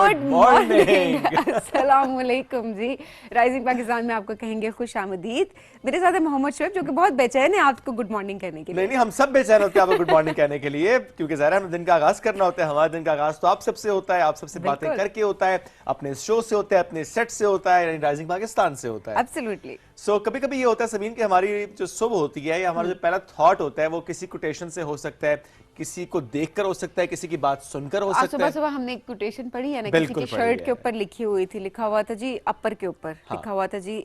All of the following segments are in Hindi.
Good morning. अस्सलाम वालेकुम जी। राइजिंग पाकिस्तान में आपको कहेंगे खुश आमदीद। मेरे साथ है मोहम्मद शोएब जो कि बहुत बेचैन है आपको गुड मॉर्निंग कहने के लिए। नहीं, हम सब बेचैन होते हैं आपको गुड मॉर्निंग कहने के लिए, क्योंकि ज़ाहिर है हमें दिन का आगाज करना होता है। हमारा दिन का आगाज तो आप सबसे होता है, आप सबसे बातें करके होता है, अपने शो से होता है, अपने सेट से होता है, यानी राइजिंग पाकिस्तान से होता है। एब्सोल्युटली। सो कभी कभी ये होता है सबीन कि हमारी जो सुबह होती है या हमारा जो पहला थॉट होता है वो किसी कोटेशन से हो सकता है, किसी को देखकर हो सकता है, किसी की बात सुनकर हो सकता है। सुबह सुबह हमने एक कोटेशन पढ़ी है ना, किसी की शर्ट के ऊपर लिखी हुई थी, लिखा हुआ था जी अपर के ऊपर लिखा हुआ था जी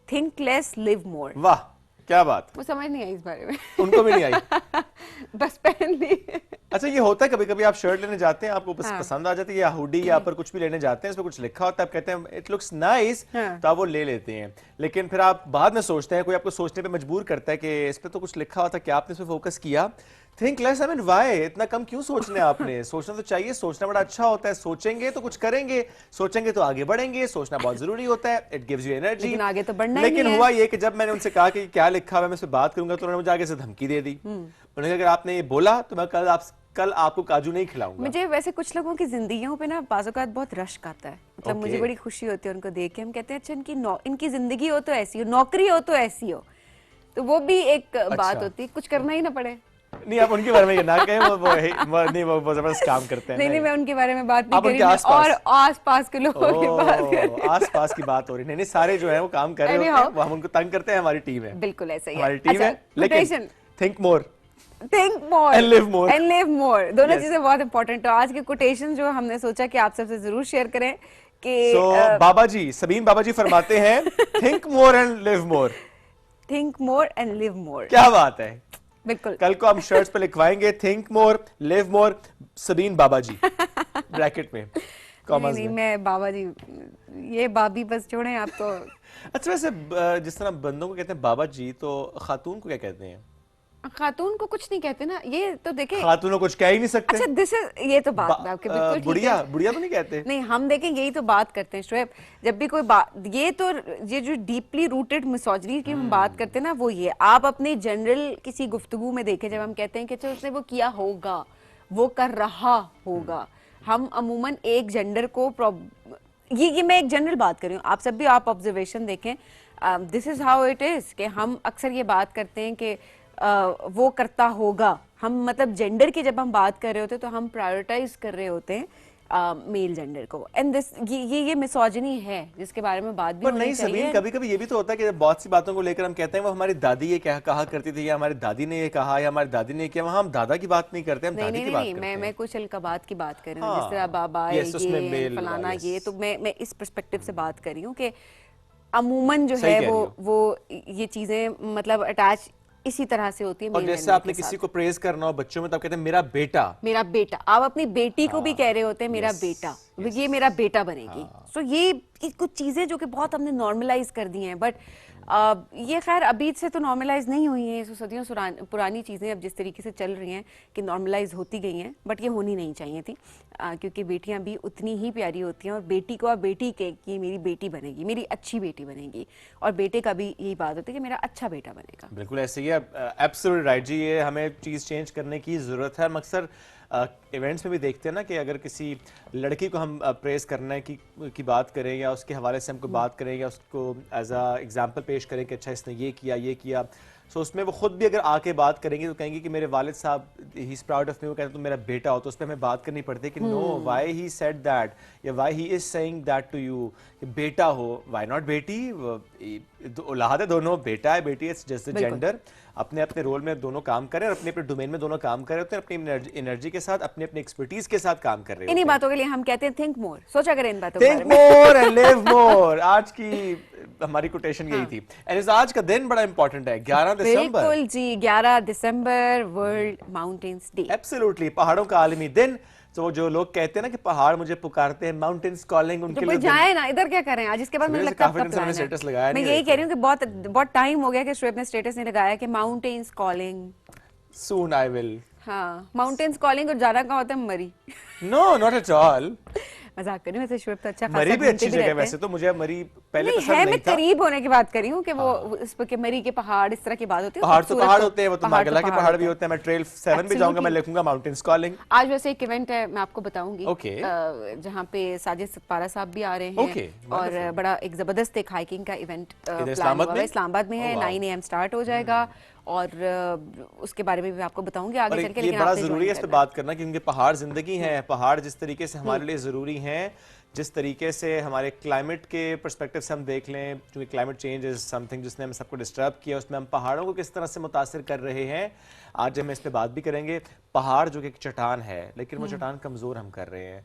थिंक लेस लिव मोर। वाह क्या बात। वो समझ नहीं आई इस बारे में। उनको भी नहीं आई। बस पहन ली। अच्छा ये होता है कभी कभी आप शर्ट लेने जाते हैं, आपको पसंद आ जाती है, या हुडी या पर कुछ भी लेने जाते हैं, इसमें कुछ लिखा होता है, आप कहते हैं इट लुक्स नाइस, तो आप वो ले लेते हैं। लेकिन फिर आप बाद में सोचते हैं, कोई आपको सोचने पे मजबूर करता है कि इस पे तो कुछ लिखा हुआ था, क्या आपने इस पे फोकस किया? Think less, I mean why इतना कम क्यों सोचना है आपने? सोचना तो चाहिए, सोचना बड़ा अच्छा होता है। सोचेंगे तो कुछ करेंगे, सोचेंगे तो आगे बढ़ेंगे। सोचना बहुत जरूरी होता है, इट गिव्स यू एनर्जी। लेकिन आगे तो बढ़ना लेकिन ही हुआ ये कि जब मैंने उनसे कहा कि क्या लिखा हुआ है, मैं इस पे बात करूंगा, तो उन्होंने मुझे आगे से धमकी दे दी। उन्होंने कहा अगर आपने ये बोला तो मैं कल आपको काजू नहीं खिलाऊंगा। मुझे वैसे कुछ लोगों की जिंदगियों पे ना बाज़-औक़ात बहुत रश्क आता है, मतलब मुझे बड़ी खुशी होती है उनको देख के। हम कहते हैं अच्छा इनकी जिंदगी हो तो ऐसी हो, नौकरी हो तो ऐसी हो, तो वो भी एक बात होती है, कुछ करना ही ना पड़े। नहीं आप उनके बारे में ये ना कहें, वो जबरदस्त काम करते हैं। नहीं मैं उनके बारे में बात नहीं कर रही, और आस-पास के लोगों की बात कर रही हूं। आस-पास की बात हो रही है। नहीं सारे जो है वो काम कर रहे होते हैं, वो हम उनको तंग करते हैं। हमारी टीम है, बिल्कुल ऐसा ही है, हमारी टीम है। लेकिन थिंक मोर एंड लिव मोर, दोनों चीजें बहुत इंपॉर्टेंट है। आज के कोटेशन जो हमने सोचा कि आप सबसे जरूर शेयर करें कि बाबा जी, सबीन बाबा जी फरमाते हैं think more and live more. Think more and live more, क्या बात है। बिल्कुल कल को हम शर्ट्स पे लिखवाएंगे think more live more Sabeen बाबा जी ब्रैकेट में, कॉमर्स में। मैं बाबा जी, ये बाबी बस छोड़ें आप तो। अच्छा वैसे जिस तरह बंदों को कहते हैं बाबा जी, तो खातून को क्या कहते हैं? खातून को कुछ नहीं कहते ना, ये तो देखें खातून को कुछ कह ही नहीं सकते। अच्छा दिस इज, ये तो बात आपके बिल्कुल ठीक है। बुढ़िया तो नहीं कहते। नहीं हम देखें यही तो बात करते हैं शोएब, जब भी कोई बात, ये जो डीपली रूटेड मिसोजिनी की हम बात करते हैं ना, वो ये आप अपने जनरल किसी गुफ्तगू में देखें, जब हम कहते हैं कि अच्छा उसने वो किया होगा, वो कर रहा होगा, हम अमूमन एक जेंडर को ये मैं एक जनरल बात कर रही हूँ, आप सब भी आप ऑब्जर्वेशन देखें, this is how it is कि हम अक्सर ये बात करते हैं कि वो करता होगा। हम मतलब जेंडर की जब हम बात कर रहे होते हैं तो हम प्रायोरिटाइज कर रहे होते हैं मेल जेंडर को, एंड दिस ये मिसोजिनी है जिसके बारे में बात भी होनी चाहिए। नहीं कभी कभी ये भी तो होता है कि बहुत सी बातों को लेकर हम कहते हैं वो हमारी दादी ये कहा करती थी, या हमारी दादी ने ये कहा, या हमारी दादी ने किया। वहाँ हम दादा की बात नहीं करते, हम दादी की बात करते हैं। मैं कुछ अलकाबात की बात कर रही हूँ, जिस तरह बाबा ये फलाना ये, तो मैं इस पर्सपेक्टिव से बात कर रही हूँ कि अमूमन जो है वो ये चीजें मतलब अटैच इसी तरह से होती है। और जैसे आपने किसी को प्रेज करना हो बच्चों में, तब कहते हैं मेरा बेटा। आप अपनी बेटी को भी कह रहे होते हैं मेरा बेटा, ये मेरा बेटा बनेगी। सो ये कुछ चीजें जो कि बहुत हमने नॉर्मलाइज कर दी हैं, बट ये खैर अभी से तो नॉर्मलाइज नहीं हुई हैं, सदियों पुरानी चीजें अब जिस तरीके से चल रही हैं कि नॉर्मलाइज होती गई हैं, बट ये होनी नहीं चाहिए थी, क्योंकि बेटियां भी उतनी ही प्यारी होती हैं, और बेटी को आप बेटी के कि मेरी बेटी बनेगी, मेरी अच्छी बेटी बनेगी, और बेटे का भी यही बात होती है कि मेरा अच्छा बेटा बनेगा। बिल्कुल ऐसे ही है, एब्सोल्युटली राइट जी। ये हमें चीज़ चेंज करने की ज़रूरत है। हम अक्सर इवेंट्स में भी देखते हैं ना कि अगर किसी लड़की को हम प्रेस करने की बात करें, या उसके हवाले से हमको बात करें, या उसको एज अ एग्जांपल पेश करें कि अच्छा इसने ये किया, सो उसमें वो खुद भी अगर आके बात करेंगे तो कहेंगे कि मेरे वालिद साहब he is proud of me, वो कहते हैं तुम मेरा बेटा हो, तो उस पर हमें बात करनी पड़ती है कि no, why he said that, या why he is saying that to you, कि बेटा हो, व्हाई नॉट बेटी। औलाद है दोनों, बेटा है बेटी है, जस्ट जेंडर। अपने अपने रोल में दोनों काम करें, और अपने अपने डोमेन में दोनों काम कर रहे होते हैं, अपनी एनर्जी के साथ, अपने अपने एक्सपर्टीज के साथ काम कर रहे हैं। इन्हीं बातों के लिए हम कहते हैं थिंक मोर, सोचा करें इन बातों के बारे में। थिंक मोर एंड लिव मोर, आज की हमारी कोटेशन यही थी। एंड आज का दिन बड़ा इंपॉर्टेंट है, 11 दिसंबर। बिल्कुल जी, 11 दिसंबर वर्ल्ड माउंटेन्स डे। एब्सोल्युटली, पहाड़ों का आलमी दिन। तो जो लोग कहते हैं ना कि पहाड़ मुझे पुकारते हैं, माउंटेन्स कॉलिंग, उनके लिए जाए ना, इधर क्या करें आज, इसके बाद मुझे लगता है स्टेटस लगाया। मैं यही कह रही हूँ कि बहुत टाइम हो गया कि शोएब ने स्टेटस नहीं लगाया कि mountains calling, soon I will. हाँ, माउंटेन्स कॉलिंग, और जाना कहाँ होता है? Murree. No not at all. मजाक कर रही हूँ, वैसे शुभ तो अच्छा खासा मरी भी घूमते अच्छी भी जगह है रहते वैसे हैं। तो, मुझे मरी पहले नहीं पसंद है, नहीं मैं था। करीब होने की बात कर रही हूँ कि वो उस पर के मरी के पहाड़ इस तरह की बात होती है, पहाड़ तो खूबसूरत पहाड़ होते हैं, वो तो पहाड़ नागला के पहाड़ भी हैं। होते हैं। मैं ट्रेल 7 भी जाऊंगा, मैं Absolutely. लिखूंगा माउंटेन्स कॉलिंग। आज वैसे एक इवेंट है, मैं आपको बताऊंगी, Okay. जहाँ पे साजिद सतपारा साहब भी आ रहे हैं। Okay, और wonderful. बड़ा एक जबरदस्त एक हाइकिंग का इवेंट इधर प्लान इस्लामाबाद हुआ में? है, इस्लामाबाद में है। Oh, wow. 9 AM स्टार्ट हो जाएगा और उसके बारे में भी आपको बताऊंगी आगे और चल के, ये लेकिन बड़ा आपने ज़रूरी है ज्वाइन इस पे करना है। बात करना, क्योंकि पहाड़ ज़िंदगी हैं। पहाड़ जिस तरीके से हमारे लिए ज़रूरी हैं, जिस तरीके से हमारे क्लाइमेट के पर्सपेक्टिव से हम देख लें, क्योंकि क्लाइमेट चेंज इज़ समथिंग जिसने हम सबको डिस्टर्ब किया, उसमें हम पहाड़ों को किस तरह से मुतासिर कर रहे हैं, आज हम इस पे बात भी करेंगे। पहाड़ जो कि एक चट्टान है, लेकिन वो चट्टान कमज़ोर हम कर रहे हैं,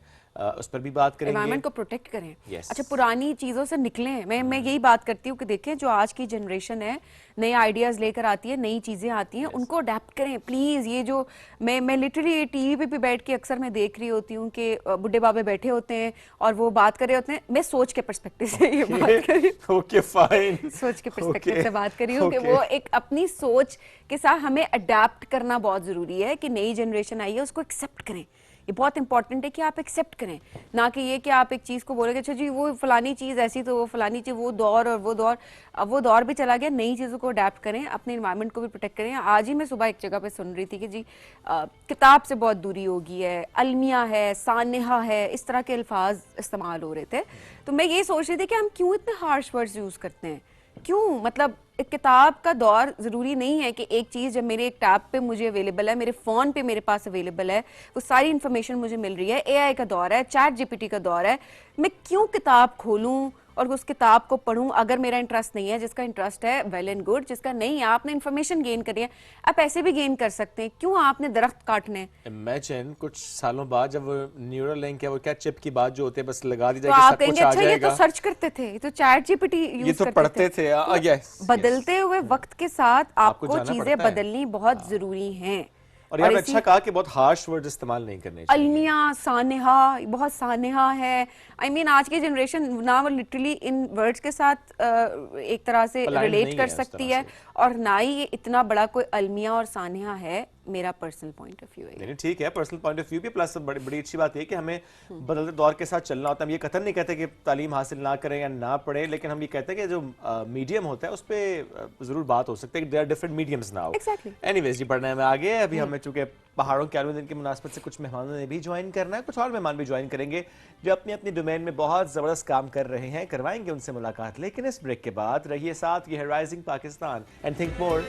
उस पर भी बात करेंगे। एनवायरनमेंट को प्रोटेक्ट करें। Yes. अच्छा, पुरानी चीज़ों से निकलें। मैं यही बात करती हूँ कि देखें, जो आज की जनरेशन है नए आइडियाज़ लेकर आती है, नई चीज़ें आती हैं, उनको अडेप्ट करें प्लीज़। ये जो मैं लिटरली टीवी पे भी बैठ के अक्सर मैं देख रही होती हूँ कि बुढ़े बाबे बैठे होते हैं और वो बात कर रहे होते हैं। मैं सोच के पर्सपेक्टिव से ये बात कर रही हूँ, ओके फाइन, सोच के पर्सपेक्टिव Okay. से बात कर रही हूँ कि Okay. वो एक अपनी सोच के साथ हमें अडेप्ट करना बहुत ज़रूरी है, कि नई जनरेशन आई है उसको एक्सेप्ट करें। ये बहुत इंपॉर्टेंट है कि आप एक्सेप्ट करें, ना कि ये कि आप एक चीज़ को बोलोगे अच्छा जी वो फलानी चीज़ ऐसी, तो वो फलानी चीज़, वो दौर और वो दौर, अब वो दौर भी चला गया। नई चीज़ों को अडेप्ट करें, अपने इन्वायरमेंट को भी प्रोटेक्ट करें। आज ही मैं सुबह एक जगह पे सुन रही थी कि जी किताब से बहुत दूरी हो गई है, अलमिया है, सानेहा है, इस तरह के अल्फाज इस्तेमाल हो रहे थे। तो मैं ये सोच रही थी कि हम क्यों इतने हार्श वर्ड्स यूज़ करते हैं, क्यों? मतलब एक किताब का दौर ज़रूरी नहीं है कि एक चीज़ जब मेरे एक टैब पे मुझे अवेलेबल है, मेरे फ़ोन पे मेरे पास अवेलेबल है, वो सारी इन्फॉर्मेशन मुझे मिल रही है। एआई का दौर है, चैट जीपीटी का दौर है, मैं क्यों किताब खोलूं और उस किताब को पढूं? अगर मेरा इंटरेस्ट नहीं है, जिसका इंटरेस्ट है वेल एंड गुड, जिसका नहीं है, आपने इन्फॉर्मेशन गेन करी है, आप ऐसे भी गेन कर सकते हैं, क्यों आपने दरख्त काटने हैं? इमेजिन कुछ सालों बाद जब वो न्यूरल लिंक है, वो क्या चिप की बात जो होती है, बस लगा दी तो जाएगी, आप सब कुछ कहेंगे आ अच्छा ये तो जाएगा। सर्च करते थे, ये तो चैट जीपीटी ये यूज तो करते पढ़ते थे। तो बदलते हुए वक्त के साथ आपको आपको जाना चीजें पड़ता है। बदलनी बहुत जरूरी हैं। और यहाँ और पे इसी अच्छा कहा कि बहुत हार्श वर्ड्स इस्तेमाल नहीं करने चाहिए। अलमिया, सानेहा, बहुत सानेहा है। I mean, आज की जनरेशन ना वो लिटरली इन वर्ड्स के साथ एक तरह से Aligned रिलेट नहीं कर है उस सकती तरह है, से। और ना ही ये इतना बड़ा कोई अलमिया और सानेहा है। मेरा पर्सनल पॉइंट ऑफ व्यू है। नहीं ठीक है, पर्सनल पॉइंट ऑफ व्यू भी, प्लस बड़ी बड़ी अच्छी बात ये है कि हमें बदलते दौर के साथ चलना होता है। हम ये कतई नहीं कहते कि तालीम हासिल ना करें या ना पढ़ें, लेकिन हम ये कहते हैं कि जो मीडियम होता है उस पर जरूर बात हो सकती है। There are different mediums now. Exactly. Anyways जी, बढ़ना है मैं आगे। अभी हमें चूंकि पहाड़ों के आलमी दिन की मुनासबत से कुछ मेहमानों ने भी ज्वाइन करना है, कुछ और मेहमान भी ज्वाइन करेंगे जो अपनी अपनी डोमेन में बहुत ज़बरदस्त काम कर रहे हैं। करवाएंगे उनसे मुलाकात, लेकिन इस ब्रेक के बाद रहिए साथ। ये है rising Pakistan and think more.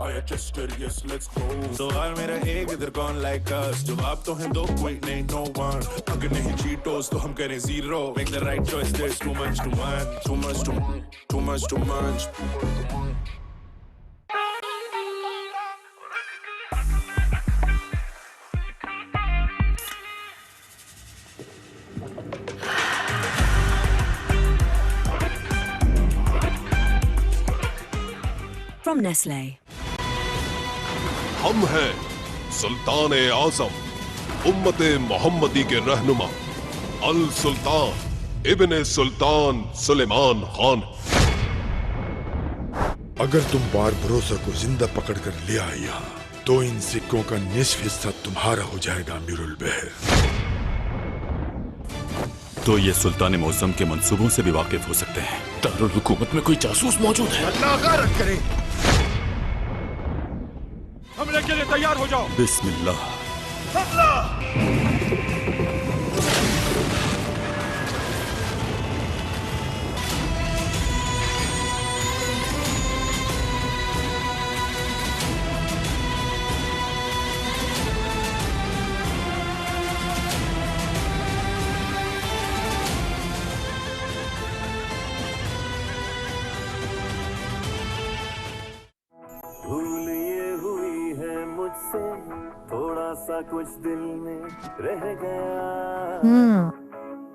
I Chester, yes, let's go. सवाल मेरा एक, इधर कौन like us? जवाब तो है दो, कोई नहीं, no one. अगर नहीं Cheetos तो हम करें zero. Make the right choice, there's too much, too much, too much, too much, too much, too much. From Nestle. हम हैं सुल्तान आजम, उम्मत मोहम्मदी के रहनुमा, अल सुल्तान इब्ने सुल्तान सुलेमान खान। अगर तुम बारबरोसा को जिंदा पकड़कर ले आए यहाँ, तो इन सिक्कों का निस्फ हिस्सा तुम्हारा हो जाएगा अमीरुल बहर। तो ये सुल्तान मौसम के मंसूबों से भी वाकिफ हो सकते हैं। दारुल हुकूमत में कोई जासूस मौजूद है। हमले के लिए तैयार हो जाओ। बिस्मिल्लाह। भूल ये हुई है मुझसे, थोड़ा सा कुछ दिल में रह गया।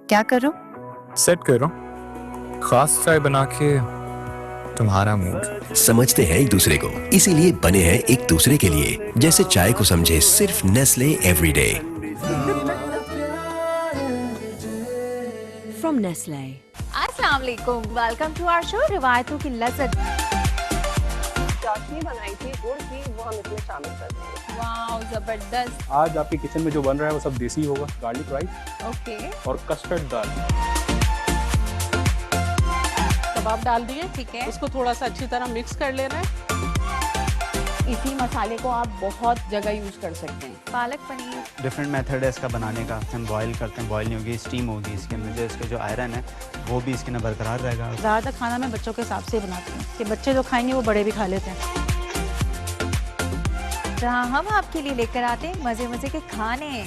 क्या करो? सेट करो, खास चाय बना के तुम्हारा मूड। समझते हैं एक दूसरे को, इसीलिए बने हैं एक दूसरे के लिए। जैसे चाय को समझे सिर्फ नेस्ले एवरीडे। From Nestle. अस्सलाम वालेकुम, वेलकम टू आवर शो रिवायतों की लज़्ज़त। चाशनी बनाई थी गुड़ की, वो हम इसमें शामिल कर देंगे। वाओ, जबरदस्त। आज आपके किचन में जो बन रहा है वो सब देसी होगा। गार्लिक राइस ओके और कस्टर्ड दाल। कबाब डाल दिए, ठीक है। उसको थोड़ा सा अच्छी तरह मिक्स कर लेना है। इसी मसाले को आप बहुत जगह यूज कर सकते हैं। पालक पनीर डिफरेंट मेथड है इसका बनाने का। हम बॉईल करते हैं, बॉईल नहीं होगी, स्टीम होगी इसके अंदर। जो इसके जो आयरन है वो भी इसके अंदर बरकरार रहेगा। ज़्यादातर खाना मैं बच्चों के हिसाब से बनाती हूँ कि बच्चे जो खाएंगे वो बड़े भी खा लेते हैं। जहाँ हम आपके लिए लेकर आते हैं मजे मजे के खाने।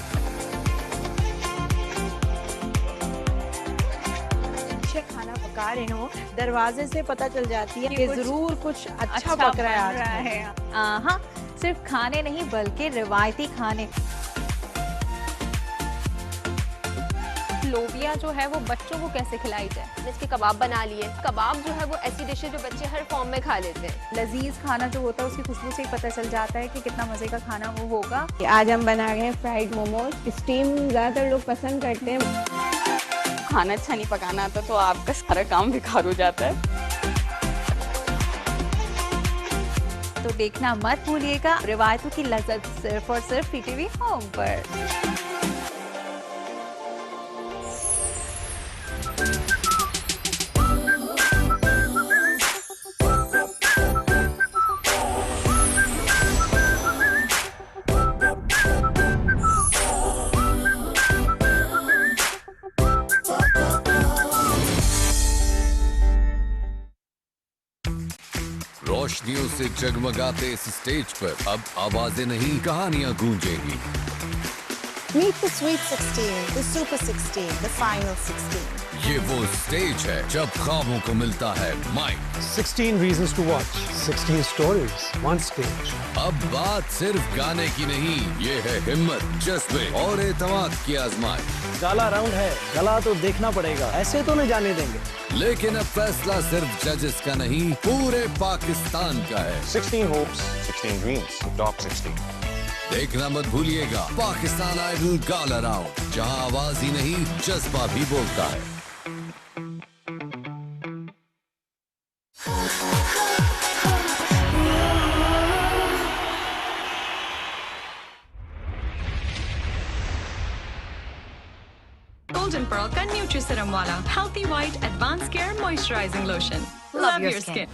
खाना पका रहे हो, दरवाजे से पता चल जाती है कि जरूर कुछ अच्छा पक रहा है। हाँ, सिर्फ खाने नहीं बल्कि रिवायती खाने। लोबिया जो है वो बच्चों को कैसे खिलाई जाए। इसके कबाब बना लिए। कबाब जो है वो ऐसी डिश है जो बच्चे हर फॉर्म में खा लेते हैं। लजीज खाना जो होता है उसकी खुशबू से ही पता चल जाता है कि कितना मजे का खाना वो होगा। आज हम बना रहे हैं फ्राइड मोमोज। स्टीम ज्यादातर लोग पसंद करते हैं। खाना अच्छा नहीं पकाना आता तो आपका सारा काम बेकार हो जाता है। तो देखना मत भूलिएगा रिवायतों की लज़्ज़त सिर्फ और सिर्फ PTV होम पर। रोशनियों से जगमगाते इस स्टेज पर अब आवाजें नहीं कहानियां गूंजेंगी। Meet the Sweet 16, the Super 16, the Final 16. ये वो स्टेज है जब ख्वाबों को मिलता है mic. 16 reasons to watch, 16 stories, one stage. अब बात सिर्फ गाने की नहीं, ये है हिम्मत, जज्बे और एतमाद की आजमाइश। गाला राउंड है, गला तो देखना पड़ेगा, ऐसे तो नहीं जाने देंगे। लेकिन अब फैसला सिर्फ जजेस का नहीं, पूरे पाकिस्तान का है। 16 hopes, 16 dreams, top 16. देखना मत भूलिएगा पाकिस्तान आइडल गाला राउंड, जहां आवाज ही नहीं जज्बा भी बोलता है। Golden Pearl का न्यूट्रीसीरम वाला healthy white advance care moisturising lotion. Love your skin.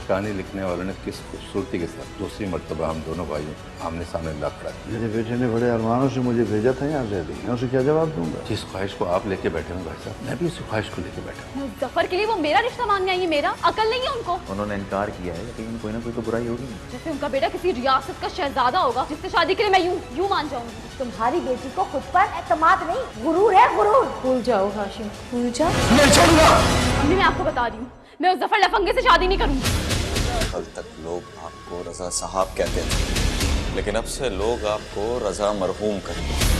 कहानी लिखने वालों ने किस खूबसूरती के साथ दूसरी मर्तबा हम दोनों भाइयों आमने सामने ला खड़ा किया। मेरे बेटे ने बड़े अरमानों से मुझे भेजा था यहाँ से, मैं उसे क्या जवाब दूंगा। जिस ख्वाहिश को आप लेके बैठे हैं भाई साहब, मैं भी इसी ख्वाहिश को लेके बैठा हूँ। मुज़फ्फर के लिए वो मेरा रिश्ता मांगने आई है। मेरा अकल नहीं है उनको। उन्होंने इनकार किया है, लेकिन कोई ना कोई तो बुराई होगी। जैसे उनका बेटा किसी रियासत का शहजादा होगा जिससे शादी के लिए मैं यूं मान जाऊंगी। तुम्हारी बेटी को खुद पर एतमाद नहीं, गुरूर है गुरूर। भूल जाओ हाशिम, भूल जाओ। नहीं छोड़ूंगा। अम्मी मैं आपको बता रही हूँ, मैं उस जफर लफंगे से शादी नहीं करूंगी। कल तक लोग आपको रजा साहब कहते थे, लेकिन अब से लोग आपको रजा मरहूम कहेंगे।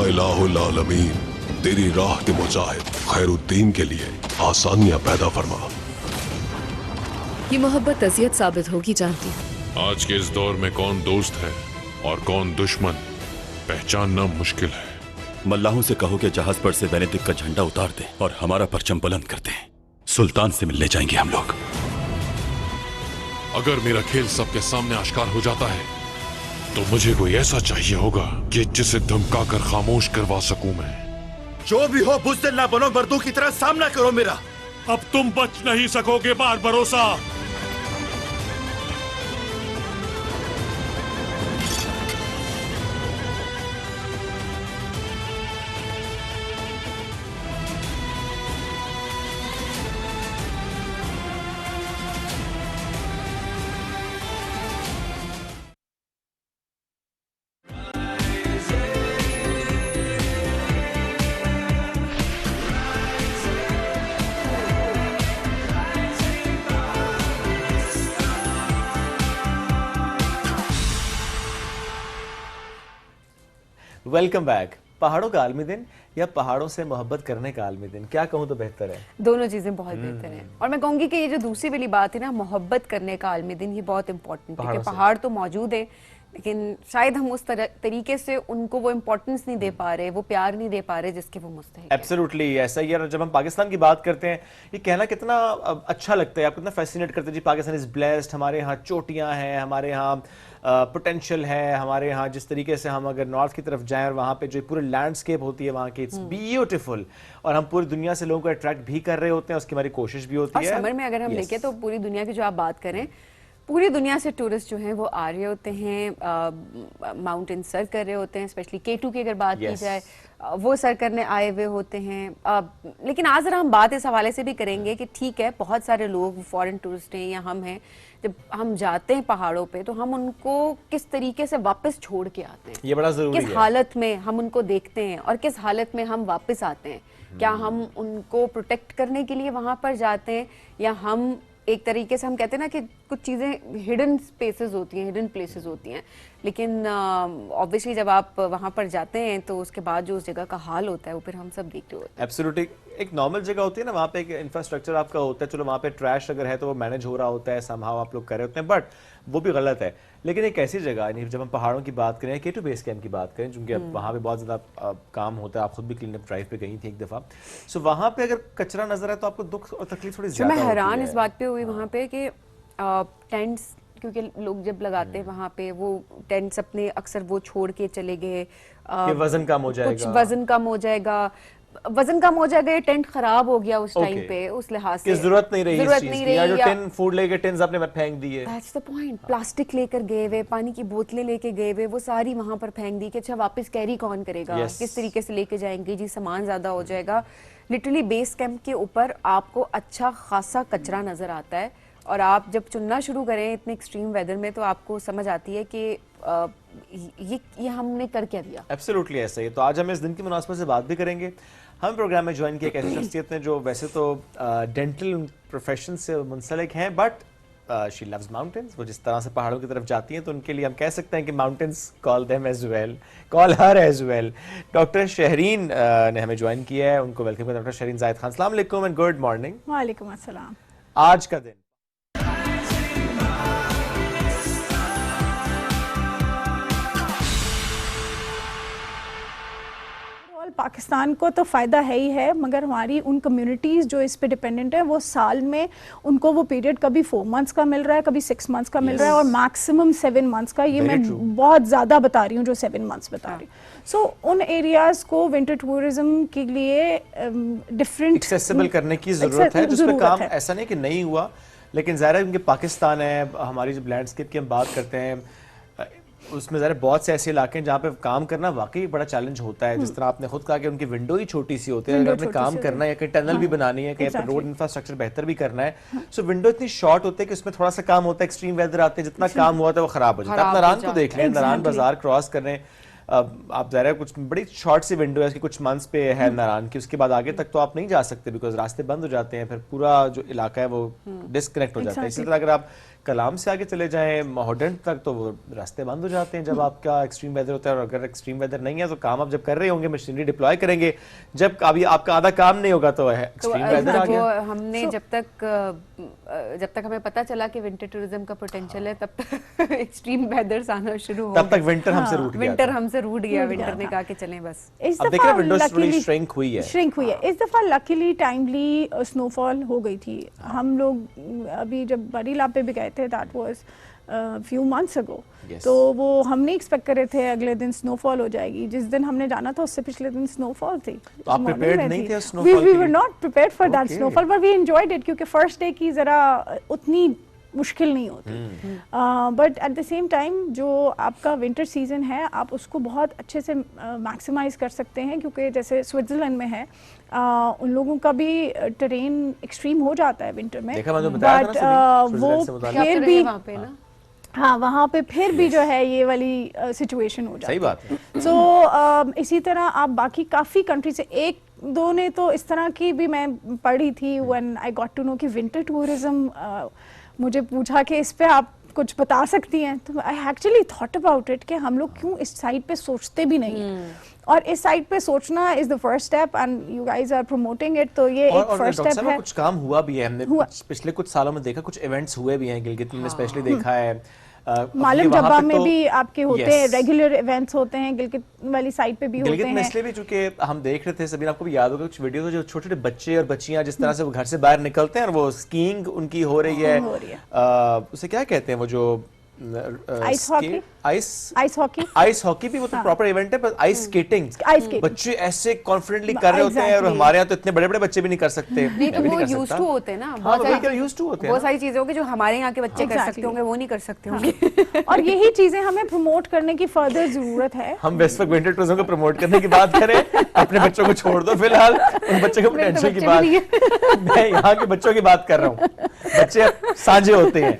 इलाहुल आलमीन, तेरी राह के मुजाहिद खैरुद्दीन के लिए आसानियां पैदा फरमा। ये मोहब्बत अजियत साबित होगी जानती हूँ। आज के इस दौर में कौन दोस्त है और कौन दुश्मन पहचानना मुश्किल है। मल्लाहों से कहो कि जहाज पर से वेनेतिक का झंडा उतार दें और हमारा परचम बुलंद कर दें। सुल्तान से मिलने जाएंगे हम लोग। अगर मेरा खेल सबके सामने आश्कार हो जाता है तो मुझे कोई ऐसा चाहिए होगा कि जिसे धमका कर खामोश करवा सकूं मैं। जो भी हो बुज़दिल ना बनो, मर्दों की तरह सामना करो मेरा। अब तुम बच नहीं सकोगे बार भरोसा। Welcome back. पहाड़ों का आलमी दिन या पहाड़ों से मोहब्बत करने का आलमी दिन, क्या कहूँ तो बेहतर है? दोनों चीजें बहुत बेहतर हैं। और मैं कहूंगी कि ये जो दूसरी वाली बात है ना, मोहब्बत करने का आलमी दिन, ये बहुत इंपॉर्टेंट है कि पहाड़ तो मौजूद है लेकिन शायद हम उस तरीके से उनको वो इम्पोर्टेंस नहीं दे पा रहे, वो प्यार नहीं दे पा रहे जिसके वो मुस्तहिक। एब्सोल्युटली ऐसा ही है। और जब हम पाकिस्तान की बात करते हैं, ये कहना कितना अच्छा लगता है, आप कितना फैसिनेट करते हैं जी, पाकिस्तान इज ब्लेस्ड, हमारे यहाँ चोटियाँ हैं, हमारे यहाँ पोटेंशियल है, हमारे यहाँ जिस तरीके से हम अगर नॉर्थ की तरफ जाएं और वहाँ पे जो पूरी लैंडस्केप होती है वहाँ की, इट्स ब्यूटीफुल, और हम पूरी दुनिया से लोगों को अट्रैक्ट भी कर रहे होते हैं, उसकी हमारी कोशिश भी होती है। और समर में अगर हम देखें तो पूरी दुनिया की जो आप बात करें, पूरी दुनिया से टूरिस्ट जो हैं वो आ रहे होते हैं, माउंटेन सर कर रहे होते हैं, स्पेशली K2 की अगर बात की जाए, वो सर करने आए हुए होते हैं। लेकिन आज जरा हम बात इस हवाले से भी करेंगे कि ठीक है, बहुत सारे लोग फॉरेन टूरिस्ट हैं या हम हैं, जब हम जाते हैं पहाड़ों पे तो हम उनको किस तरीके से वापस छोड़ के आते हैं, ये बड़ा जरूरी है। किस हालत में हम उनको देखते हैं और किस हालत में हम वापस आते हैं। क्या हम उनको प्रोटेक्ट करने के लिए वहाँ पर जाते हैं, या हम एक तरीके से हम कहते हैं ना कि कुछ चीज़ें हिडन स्पेसेस होती हैं, हिडन प्लेसेस होती हैं, लेकिन ऑब्वियसली जब आप वहाँ पर जाते हैं तो उसके बाद जो उस जगह का हाल होता है वो फिर हम सब देखते होते हैं। एब्सोल्युटली, एक नॉर्मल जगह होती है ना, वहाँ पे एक इंफ्रास्ट्रक्चर आपका होता है, चलो वहाँ पे ट्रैश अगर है तो वो मैनेज हो रहा होता है, समहाउ आप लोग कर रहे होते हैं, बट वो भी गलत है। लेकिन एक ऐसी जगह नहीं, जब हम पहाड़ों की बात करें, K2 बेस कैंप की बात करें, क्योंकि वहाँ पे बहुत ज़्यादा काम होता है, आप खुद भी क्लीन अप ड्राइव पे गई थी एक दफ़ा, सो वहाँ पे अगर कचरा नजर आए तो आपको दुख और तकलीफ थोड़ी ज़्यादा होती है। मैं हैरान इस बात पे हुई वहाँ पे कि टेंट्स, क्योंकि लोग जब लगाते हैं वहाँ पे, वो टेंट्स अपने अक्सर वो छोड़ के चले गए, वजन कम हो जाएगा, कुछ वजन कम हो जाएगा, वजन कम हो जाएगा, ये टेंट खराब हो गया उस टाइम पे, उस लिहाज से जरूरत नहीं रही इस चीज की, या जो टिन फूड लेके टिन्स आपने फेंक दिए, दैट्स द पॉइंट। प्लास्टिक लेकर गए हुए, पानी की बोतलें लेके गए हुए, वो सारी वहां पर फेंक दी कि अच्छा वापस कैरी कौन करेगा, किस तरीके से लेके जाएंगे जी, सामान ज्यादा हो जाएगा। लिटरली बेस कैंप के ऊपर आपको अच्छा खासा कचरा नजर आता है, और आप जब चुनना शुरू करें इतने एक्सट्रीम वेदर में तो आपको समझ आती है कि ये हमने कर क्या दिया। एब्सोल्युटली ऐसा ही। तो आज हम इस दिन की मुनासबत से बात भी करेंगे। हम प्रोग्राम में ज्वाइन किया एक ऐसी शख्सियत ने जो वैसे तो डेंटल प्रोफेशन से मुंसलिक हैं, बट शी लव्स माउंटेन्स। वो जिस तरह से पहाड़ों की तरफ जाती हैं तो उनके लिए हम कह सकते हैं कि mountains call them as well, call her as well. Doctor Shehreen ने हमें ज्वाइन किया है, उनको वेलकम करते हैं। डॉक्टर शहरीन जाहिद खान, अस्सलाम वालेकुम एंड गुड मॉर्निंग। वालेकुम अस्सलाम। आज का दिन पाकिस्तान को तो फ़ायदा है ही है, मगर हमारी उन कम्युनिटीज़ जो इस पे डिपेंडेंट है, वो साल में उनको वो पीरियड कभी 4 मंथ्स का मिल रहा है, कभी 6 मंथ्स का मिल रहा है, और मैक्सिमम 7 मंथ्स का। ये मैं बहुत ज़्यादा बता रही हूँ जो 7 मंथ्स बता रही हूँ। सो उन एरियाज़ को विंटर टूरिज्म के लिए डिफरेंट एक्सेसिबल करने की ज़रूरत है, जिस पे काम ऐसा नहीं कि नहीं हुआ, लेकिन ज़ाहिर है क्योंकि पाकिस्तान है, हमारी जब लैंडस्केप की हम बात करते हैं उसमें ज़रा बहुत से ऐसे इलाके हैं जहाँ पे काम करना वाकई बड़ा चैलेंज होता है। जिस तरह आपने खुद कहा कि उनकी विंडो ही छोटी सी होती है, अगर आपने काम करना है या कहीं टनल भी बनानी है, कहीं रोड इंफ्रास्ट्रक्चर बेहतर भी करना है, सो विंडो इतनी शॉर्ट होती है कि उसमें थोड़ा सा काम होता है, एक्सट्रीम वेदर आते हैं, जितना काम हुआ था वो खराब हो जाता है। आप नारान को देख लें, नारान बाजार क्रॉस कर रहे हैं आप, ज़रा कुछ बड़ी शॉर्ट सी विंडो है इसकी, कुछ मंथ्स पे है नारान की, उसके बाद आगे तक तो आप नहीं जा सकते बिकॉज रास्ते बंद हो जाते हैं, फिर पूरा जो इलाका है वो डिस्कनेक्ट हो जाता है। इसी तरह अगर आप कलाम से आगे चले जाएं मोहडेंट तक तो वो रास्ते बंद हो जाते हैं जब आपका एक्सट्रीम वेदर होता है, और अगर एक्सट्रीम वेदर नहीं है तो काम आप जब कर रहे होंगे, मशीनरी डिप्लॉय करेंगे, जब अभी आपका आधा काम नहीं होगा तो है एक्सट्रीम वेदर आ गया। हमने जब तक हमें पता चला कि विंटर टूरिज्म का पोटेंशियल है, तब तक एक्सट्रीम वेदर्स आना शुरू हो, तब तक विंटर हमसे रूठ गया। विंटर ने कहा कि चलें बस। अब देख रहे हैं विंडोज थोड़ी श्रिंक हुई है। इस दफा लकीली टाइमली स्नोफॉल हो गई थी। हम लोग अभी जब बरीला पे भी गए थे, that was few months ago, तो वो हम नहीं एक्सपेक्ट कर रहे थे अगले दिन स्नोफॉल हो जाएगी। जिस दिन हमने जाना था उससे पिछले दिन स्नोफॉल थी। तो आप प्रिपेयर्ड नहीं थे snowfall? we were not prepared for that snowfall, but we enjoyed it क्योंकि फर्स्ट डे की जरा उतनी मुश्किल नहीं होती, but at the same time जो आपका विंटर सीजन है आप उसको बहुत अच्छे से मैक्सिमाइज कर सकते हैं, क्योंकि जैसे स्विट्जरलैंड में है उन लोगों का भी टेरेन एक्सट्रीम हो जाता है विंटर में, बट वो फिर भी हाँ वहाँ पे फिर भी जो है ये वाली सिचुएशन हो जाती है। सही बात है। सो इसी तरह आप बाकी काफ़ी कंट्री से, एक दो ने तो इस तरह की भी मैं पढ़ी थी when I got to know कि विंटर टूरिज्म, मुझे पूछा कि इस पे आप कुछ बता सकती हैं। तो I actually thought about it कि हम लोग क्यों इस साइड पे सोचते भी नहीं हैं, और इस साइड पे सोचना is the first step and you guys are promoting it. तो ये एक फर्स्ट स्टेप है। कुछ काम हुआ भी है, हमने पिछले कुछ सालों में देखा, कुछ इवेंट्स हुए भी हैं गिलगित में स्पेशली देखा है। मालम जब्बा में भी आपके होते हैं, रेगुलर इवेंट्स होते हैं, गिलगित वाली साइड पे भी होते हैं। गिलगित में इसलिए भी चूंकि हम देख रहे थे, सभी आपको भी याद होगा कुछ वीडियो तो जो छोटे छोटे बच्चे और बच्चियां जिस तरह से वो घर से बाहर निकलते हैं और वो स्कीइंग उनकी हो रही है, उसे क्या कहते हैं वो जो आइस हॉकी, आइस हॉकी भी वो तो प्रॉपर इवेंट है, पर आइस स्केटिंग बच्चे ऐसे कॉन्फिडेंटली कर रहे होते हैं, और हमारे यहाँ तो इतने बड़े बड़े बच्चे भी नहीं कर सकते। नहीं तो वो यूज्ड टू होते हैं ना, बहुत सारी चीजें होंगी जो हमारे यहाँ के बच्चे कर सकते होंगे, वो नहीं कर सकते होंगे। और यही चीजें हमें प्रमोट करने की फर्दर जरूरत है। हम वेस्टफर्क विंटर टूरिज्म को प्रमोट करने की बात करें, अपने बच्चों को छोड़ दो फिलहाल, उन बच्चों के पोटेंशियल की बात मैं यहाँ के बच्चों की बात कर रहा हूँ, बच्चे साझे होते हैं।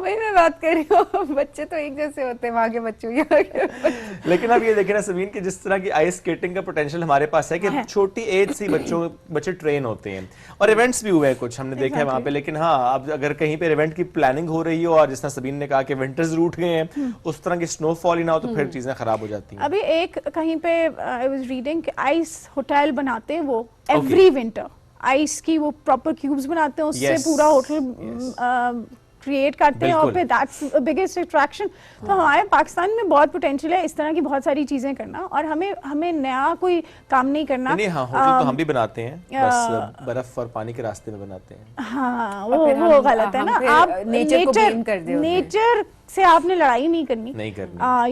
वही मैं बात कर रही हूँ, बच्चे तो एक जैसे होते हैं वहाँ के बच्चों के। लेकिन अब ये देखें ना सबीन की जिस तरह की आइस स्केटिंग का पोटेंशियल हमारे पास है कि छोटी एज से बच्चे ट्रेन होते हैं, और इवेंट्स भी हुए हैं कुछ हमने देखा है वहाँ पे। लेकिन हाँ, अब अगर कहीं पे इवेंट की प्लानिंग हो रही हो और जिस तरह सबीन ने कहा कि विंटर्स रूट गए हैं, उस तरह की स्नोफॉल ही ना हो तो फिर चीजें खराब हो जाती हैं। अभी एक कहीं पे आई वाज रीडिंग कि आइस होटल बनाते हैं वो एवरी विंटर, आइस की वो प्रॉपर क्यूब्स बनाते हैं, उससे पूरा होटल क्रिएट करते हैं, और फिर दैट्स बिगेस्ट अट्रैक्शन। तो हमारे पाकिस्तान में बहुत पोटेंशियल है इस तरह की बहुत सारी चीजें करना, और हमें नया कोई काम नहीं करना। नहीं, हाँ, होटल तो हम भी बनाते हैं, बस बर्फ और पानी के रास्ते में बनाते हैं। हाँ, वो गलत है ना, आप नेचर से आपने लड़ाई नहीं करनी।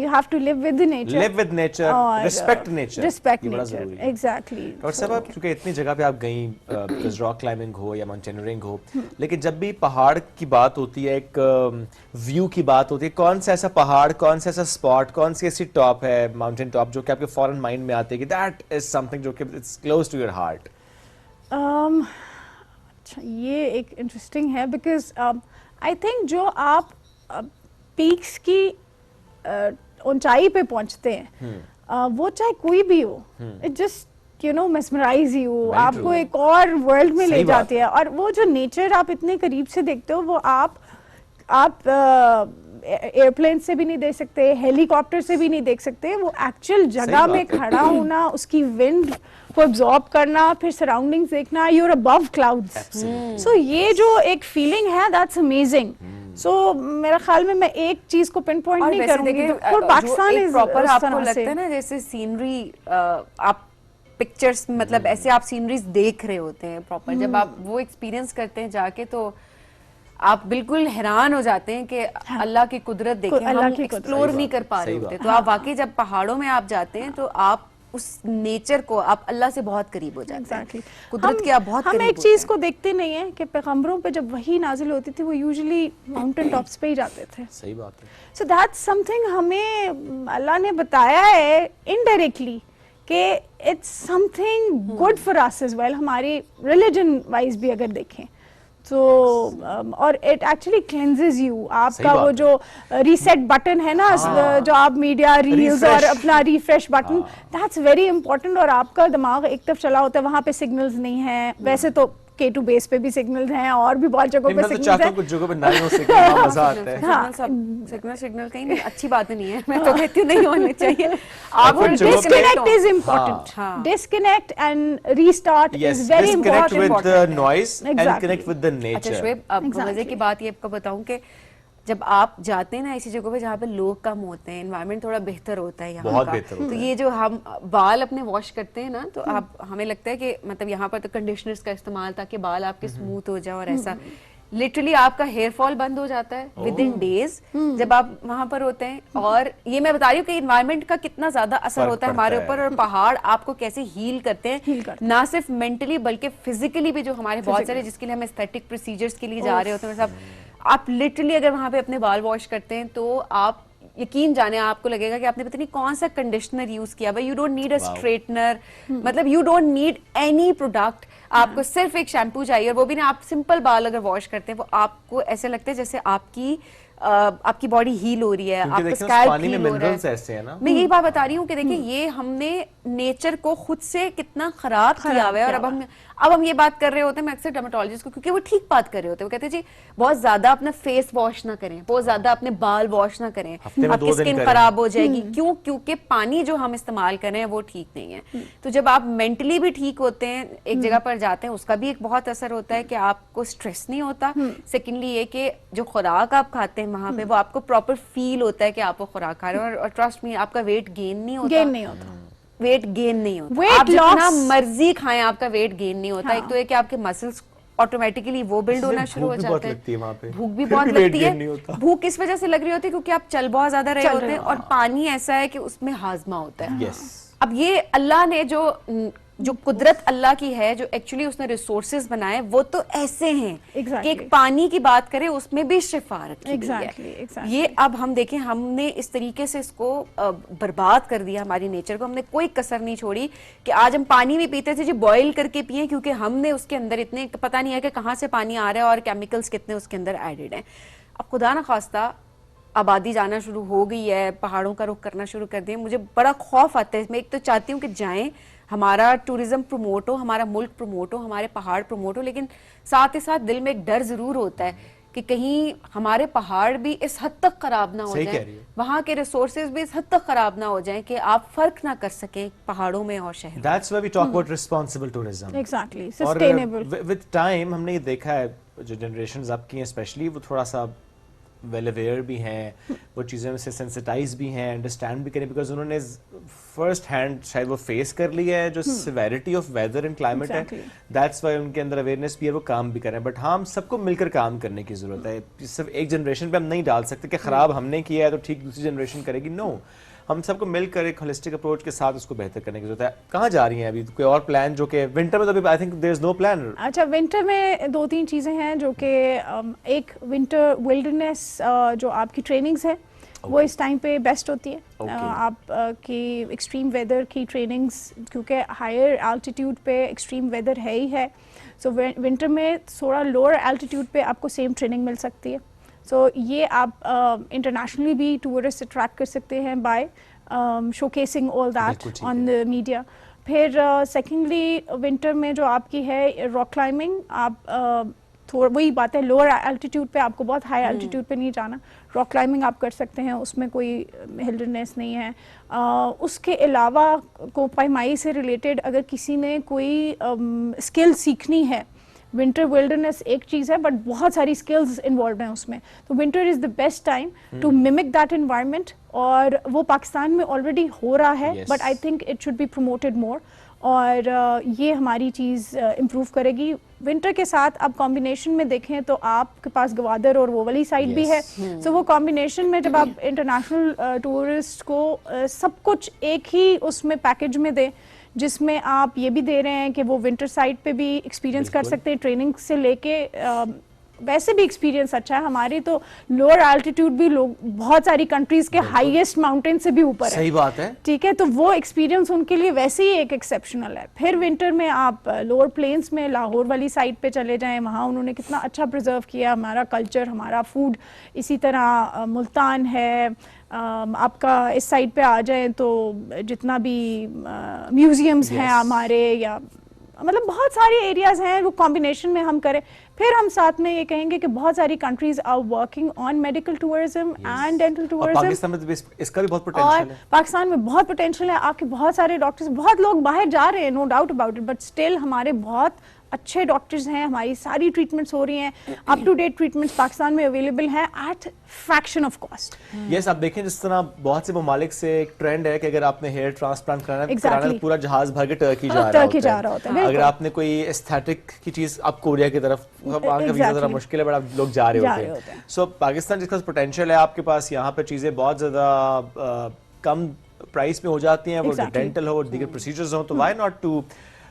You have to live with nature, respect nature, ये बड़ा जरूरी है। एग्जैक्टली। और सब आप चूंकि इतनी जगह पे आप गई, रॉक क्लाइंबिंग हो या माउंटेनियरिंग हो, लेकिन जब भी पहाड़ की बात होती है, एक व्यू की बात होती है, कौन सा ऐसा पहाड़, कौन सा ऐसा स्पॉट, कौन सी ऐसी टॉप है, माउंटेन टॉप, जो कि आपके फॉरन माइंड में आती है कि दैट इज समथिंग जो कि it's close to your heart? अच्छा, ये एक इंटरेस्टिंग है, बिकॉज आई थिंक जो आप पीक्स की ऊंचाई पे पहुंचते हैं, वो चाहे कोई भी हो, इट जस्ट mesmerize you, आपको एक और वर्ल्ड में ले जाती है। और वो जो नेचर आप इतने करीब से देखते हो, वो आप एयरप्लेन से भी नहीं देख सकते, हेलीकॉप्टर से भी नहीं देख सकते। वो एक्चुअल जगह में खड़ा होना, उसकी विंड को एब्जॉर्ब करना, फिर सराउंडिंग्स देखना, यूर अबव क्लाउड्स। सो ये जो एक फीलिंग है, दैट्स अमेजिंग। सो मेरा ख्याल में मैं एक चीज को पिन पॉइंट नहीं करूंगी, तो पाकिस्तान इज प्रॉपर। आपको लगता है ना जैसे सीनरी, आप पिक्चर्स मतलब ऐसे आप सीनरीज देख रहे होते हैं प्रॉपर, जब आप वो एक्सपीरियंस करते हैं जाके, तो आप बिल्कुल हैरान हो जाते हैं कि अल्लाह की कुदरत देखें, हम एक्सप्लोर नहीं कर पा रहे होते। तो आप वाकई जब पहाड़ों में आप जाते हैं तो आप उस नेचर को, आप अल्लाह से बहुत करीब हो जाते हैं, कुदरत के आप बहुत करीब। हम एक चीज को देखते नहीं है कि पैगंबरों पे जब वही नाजिल होती थी, वो यूजुअली माउंटेन टॉप्स पे ही जाते थे। सही बात है। सो दैट्स समथिंग हमें अल्लाह ने बताया है इनडायरेक्टली कि it's something good for us as well, हमारी रिलीजन वाइज भी अगर देखें तो। और इट एक्चुअली क्लेंजेस यू। आपका वो जो रीसेट बटन है ना, जो आप मीडिया रील्स और अपना refresh button, that's very important. और आपका दिमाग एक तरफ चला होता है, वहाँ पे सिग्नल्स नहीं है। वैसे तो K2 बेस पे भी सिग्नल्स हैं और भी बहुत जगहों पे सिग्नल्स हैं। कुछ जगह पे नहीं हो सिग्नल, मजा आता है। सिग्नल कहीं अच्छी बात नहीं है, मैं तो कहती हूँ नहीं होने चाहिए। आप disconnect is important, disconnect and restart is very important. Disconnect with the noise and connect with the nature. अच्छा शुएब, अब मजे की बात ये आपको बताऊं कि जब आप जाते हैं ना ऐसी जगहों पे जहाँ पे लोग कम होते हैं, एनवायरनमेंट थोड़ा बेहतर होता है यहाँ का, तो ये जो हम बाल अपने वॉश करते हैं ना, तो आप हमें लगता है कि मतलब यहाँ पर तो कंडीशनर्स का इस्तेमाल ताकि बाल आपके स्मूथ हो जाए, और ऐसा लिटरली आपका हेयर फॉल बंद हो जाता है विद इन डेज जब आप वहां पर होते हैं। और ये मैं बता रही हूँ कि इन्वायरमेंट का कितना ज्यादा असर होता है हमारे ऊपर, और पहाड़ आपको कैसे हील करते हैं, ना सिर्फ मेंटली बल्कि फिजिकली भी। जो हमारे बहुत सारे जिसके लिए हम एस्थेटिक प्रोसीजर्स के लिए जा रहे होते हैं, आप लिटरली अगर वहां पे अपने बाल वॉश करते हैं तो आप यकीन जाने आपको लगेगा कि आपने पता नहीं कौन सा कंडीशनर यूज किया। भाई you don't need a straightener, मतलब you don't need any product, आपको सिर्फ एक शैम्पू चाहिए, और वो भी ना आप सिंपल बाल अगर वॉश करते हैं वो आपको ऐसे लगता है जैसे आपकी आपकी बॉडी हील हो रही है, आपका स्कैल्प हील हो रहा है। ऐसे है ना, मैं यही बात बता रही हूँ कि देखिए ये हमने नेचर को खुद से कितना खराब किया हुआ है। और अब हम ये बात कर रहे होते हैं, मैं अक्सर डर्मेटोलॉजिस्ट को, क्योंकि वो ठीक बात कर रहे होते हैं, वो कहते हैं जी बहुत ज्यादा अपना फेस वॉश ना करें, बहुत ज्यादा अपने बाल वॉश ना करें, आपकी स्किन खराब हो जाएगी। क्यों? क्योंकि पानी जो हम इस्तेमाल कर रहे हैं वो ठीक नहीं है। तो जब आप मेंटली भी ठीक होते हैं, एक जगह पर जाते हैं, उसका भी एक बहुत असर होता है कि आपको स्ट्रेस नहीं होता। सेकेंडली ये कि जो खुराक आप खाते हैं वहां पे वो आपको प्रॉपर फील होता है कि आप वो खुराक खा रहे हैं। और ट्रस्ट मी, आपका वेट गेन नहीं होता, वेट गेन नहीं होता। आप जितना मर्जी खाएं आपका वेट गेन नहीं होता। एक तो है कि आपके मसल्स ऑटोमेटिकली वो बिल्ड होना शुरू हो जाते हैं, भूख भी बहुत लगती है। भूख किस वजह से लग रही होती है? क्योंकि आप चल बहुत ज्यादा रहे होते हैं, और पानी ऐसा है कि उसमें हाजमा होता है। अब ये अल्लाह ने जो कुदरत अल्लाह की है, जो एक्चुअली उसने रिसोर्सेज बनाए, वो तो ऐसे हैं कि एक पानी की बात करें उसमें भी शिफा रखी है। ये अब हम देखें, हमने इस तरीके से इसको बर्बाद कर दिया, हमारी नेचर को। हमने कोई कसर नहीं छोड़ी कि आज हम पानी भी पीते थे जी बॉईल करके पिए, क्योंकि हमने उसके अंदर इतने पता नहीं है कि कहाँ से पानी आ रहा है और केमिकल्स कितने उसके अंदर एडेड हैं। अब खुदा ना खास्ता आबादी जाना शुरू हो गई है, पहाड़ों का रुख करना शुरू कर दिया, मुझे बड़ा खौफ आता है। मैं एक तो चाहती हूँ कि जाएं, हमारा टूरिज्म प्रमोट हो, हमारा मुल्क प्रमोट हो, हमारे पहाड़ प्रमोट हो, लेकिन साथ ही साथ दिल में एक डर जरूर होता है कि कहीं हमारे पहाड़ भी इस हद तक खराब ना हो जाए, वहाँ के रिसोर्सेज भी इस हद तक खराब ना हो जाएं कि आप फर्क ना कर सकें पहाड़ों में और शहरों में। That's why we talk about responsible tourism. Exactly, sustainable. और with time हमने ये देखा है, जो जनरेशंस अब की हैं स्पेशली, वो थोड़ा सा वेल अवेयर भी हैं, वो चीज़ों से सेंसिटाइज भी हैं, अंडरस्टैंड भी करें, बिकॉज उन्होंने फर्स्ट हैंड शायद वो फेस कर लिया है जो severity of weather and climate है। दैट्स वाई उनके अंदर अवेयरनेस भी है, वो काम भी करें। बट हाँ, हम सबको मिलकर काम करने की ज़रूरत है। सिर्फ एक जनरेशन पे हम नहीं डाल सकते कि ख़राब हमने किया है तो ठीक दूसरी जनरेशन करेगी। नो, हम सबको मिलकर एक होलिस्टिक अप्रोच के साथ उसको बेहतर करने की जरूरत है। कहाँ जा रही हैं अभी? कोई और प्लान? जो कि विंटर में तो अभी I think there is no plan. अच्छा, विंटर में 2-3 चीज़ें हैं जो कि एक विंटर विल्डरनेस जो आपकी ट्रेनिंग्स है वो इस टाइम पे बेस्ट होती है। आप की एक्सट्रीम वेदर की ट्रेनिंग्स, क्योंकि हायर एल्टीट्यूड पे एक्सट्रीम वेदर है ही है, सो विंटर में थोड़ा लोअर एल्टीट्यूड पे आपको सेम ट्रेनिंग मिल सकती है। सो ये आप इंटरनेशनली भी टूरिस्ट अट्रैक्ट कर सकते हैं by showcasing all that on the media. फिर सेकेंडली विंटर में जो आपकी है रॉक क्लाइंबिंग, आप थोड़ा वही बात है, लोअर एल्टीट्यूड पे आपको बहुत हाई एल्टीट्यूड पे नहीं जाना, रॉक क्लाइंबिंग आप कर सकते हैं, उसमें कोई हिल्डरनेस नहीं है। उसके अलावा कोपाईमाई से रिलेटेड अगर किसी ने कोई स्किल सीखनी है, विंटर विल्डरनेस एक चीज़ है बट बहुत सारी स्किल्स इन्वॉल्व हैं उसमें, तो winter is the best time to mimic that environment. और वो पाकिस्तान में ऑलरेडी हो रहा है, but I think it should be promoted more, और ये हमारी चीज़ इम्प्रूव करेगी। विंटर के साथ आप कॉम्बिनेशन में देखें तो आपके पास गवादर और वो वाली साइड भी है, सो वो कॉम्बिनेशन में जब आप इंटरनेशनल टूरिस्ट को सब कुछ एक ही उसमें पैकेज में दें, जिसमें आप ये भी दे रहे हैं कि वो विंटर साइड पे भी एक्सपीरियंस कर सकते हैं, ट्रेनिंग से लेके वैसे भी एक्सपीरियंस अच्छा है। हमारी तो लोअर एल्टीट्यूड भी लोग बहुत सारी कंट्रीज के हाईएस्ट माउंटेन से भी ऊपर है, सही बात है, ठीक है, तो वो एक्सपीरियंस उनके लिए वैसे ही एक एक्सेप्शनल है। फिर विंटर में आप लोअर प्लेन्स में लाहौर वाली साइड पे चले जाएं, वहाँ उन्होंने कितना अच्छा प्रिजर्व किया हमारा कल्चर, हमारा फूड। इसी तरह मुल्तान है, आपका इस साइड पे आ जाएं तो जितना भी म्यूजियम्स हैं हमारे, या मतलब बहुत सारे एरियाज हैं, वो कॉम्बिनेशन में हम करें। फिर हम साथ में ये कहेंगे कि बहुत सारी countries are working on medical tourism and dental tourism. Pakistan में तो इसका भी बहुत पोटेंशियल है। पाकिस्तान में बहुत पोटेंशियल है, आपके बहुत सारे डॉक्टर्स, बहुत लोग बाहर जा रहे हैं, no doubt about it, but still हमारे बहुत अच्छे डॉक्टर्स हैं, हमारी सारी ट्रीटमेंट्स हो रही हैं, up to date treatments Pakistan में अवेलेबल हैं at fraction of cost. Yes, आप देखें जिस तरह बहुत से ममालिक से एक ट्रेंड है कि अगर आपने हेयर ट्रांसप्लांट कराना है तो पूरा जहाज भर के टर्की जा रहा होता है। अगर आपने कोई एस्थेटिक की चीज, आप कोरिया की तरफ, वहाँ का वीजा जरा मुश्किल है, बट लोग जा रहे होते हैं। सो पाकिस्तान जिसका पोटेंशियल है, आपके पास यहाँ पे चीजें बहुत ज्यादा कम प्राइस में हो जाती हैं, वो डेंटल हो, दीगर प्रोसीजर्स हो, तो why not to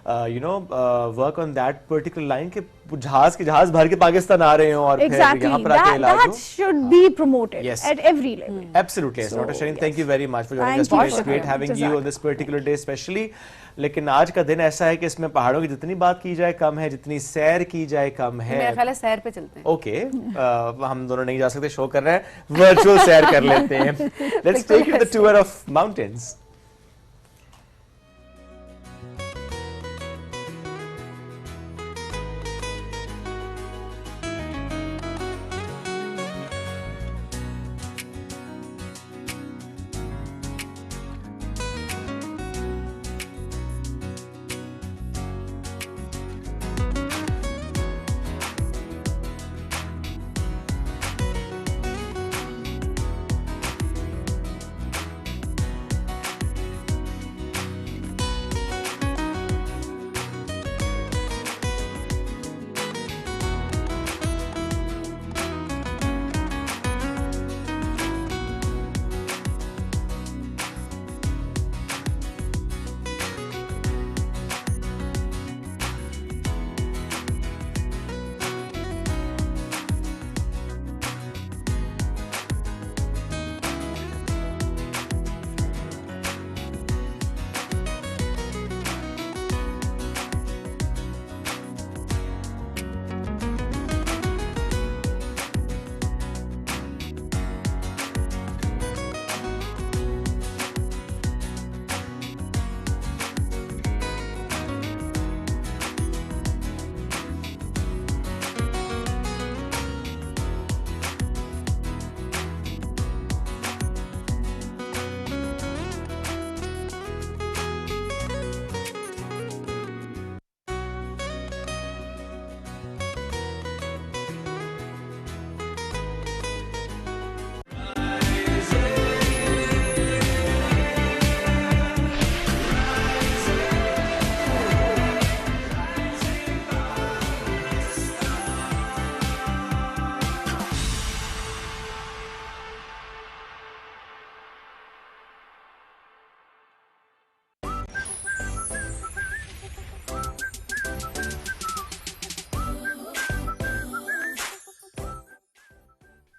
work on that particular line के जहाज भर के पाकिस्तान आ रहे हो और फिर यहाँ पर आके इलाज हो. That should be promoted at every level. Absolutely, yes. Dr. Shireen, thank you very much for joining us. It's great having you on this particular day, especially. लेकिन आज का दिन ऐसा है कि इसमें पहाड़ों की जितनी बात की जाए कम है, जितनी सैर की जाए कम है. मेरा ख्याल है सैर पे चलते हैं. ओके, हम दोनों नहीं जा सकते, शो कर रहे हैं, वर्चुअल सैर कर लेते हैं. Let's take you the tour of mountains.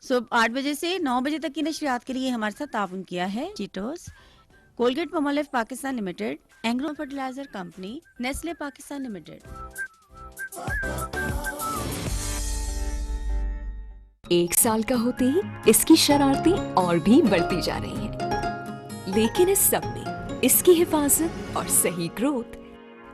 सुबह 8 बजे से 9 बजे तक की नशरियात के लिए हमारे साथ ताउन किया है Cheetos, Colgate Palmolive Pakistan limited, Engro fertiliser company, Nestle Pakistan limited. एक साल का होते ही इसकी शरारतें और भी बढ़ती जा रही हैं। लेकिन इस सब में इसकी हिफाजत और सही ग्रोथ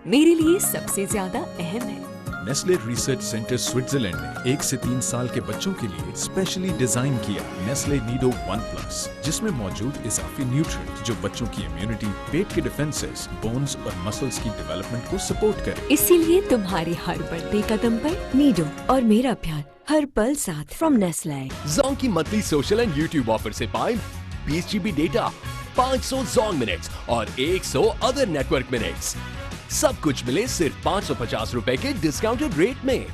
मेरे लिए सबसे ज्यादा अहम है। नेस्ले रिसर्च सेंटर स्विट्जरलैंड ने 1 से 3 साल के बच्चों के लिए स्पेशली डिजाइन किया नेस्ले नीडो 1+, जिसमें मौजूद इजाफी न्यूट्रिएंट जो बच्चों की इम्यूनिटी, पेट के डिफेंसेस, बोन्स और मसल्स की डेवलपमेंट को सपोर्ट करे। इसीलिए तुम्हारे हर बढ़ते कदम पर नीडो और मेरा प्यार हर पल साथ फ्रॉम नेस्ले। जोंग की monthly social and YouTube offer से पाएं 20 GB डेटा, 500 जोंग मिनट्स और 100 अदर नेटवर्क मिनट्स। सब कुछ मिले सिर्फ 550 रुपए के डिस्काउंटेड रेट में।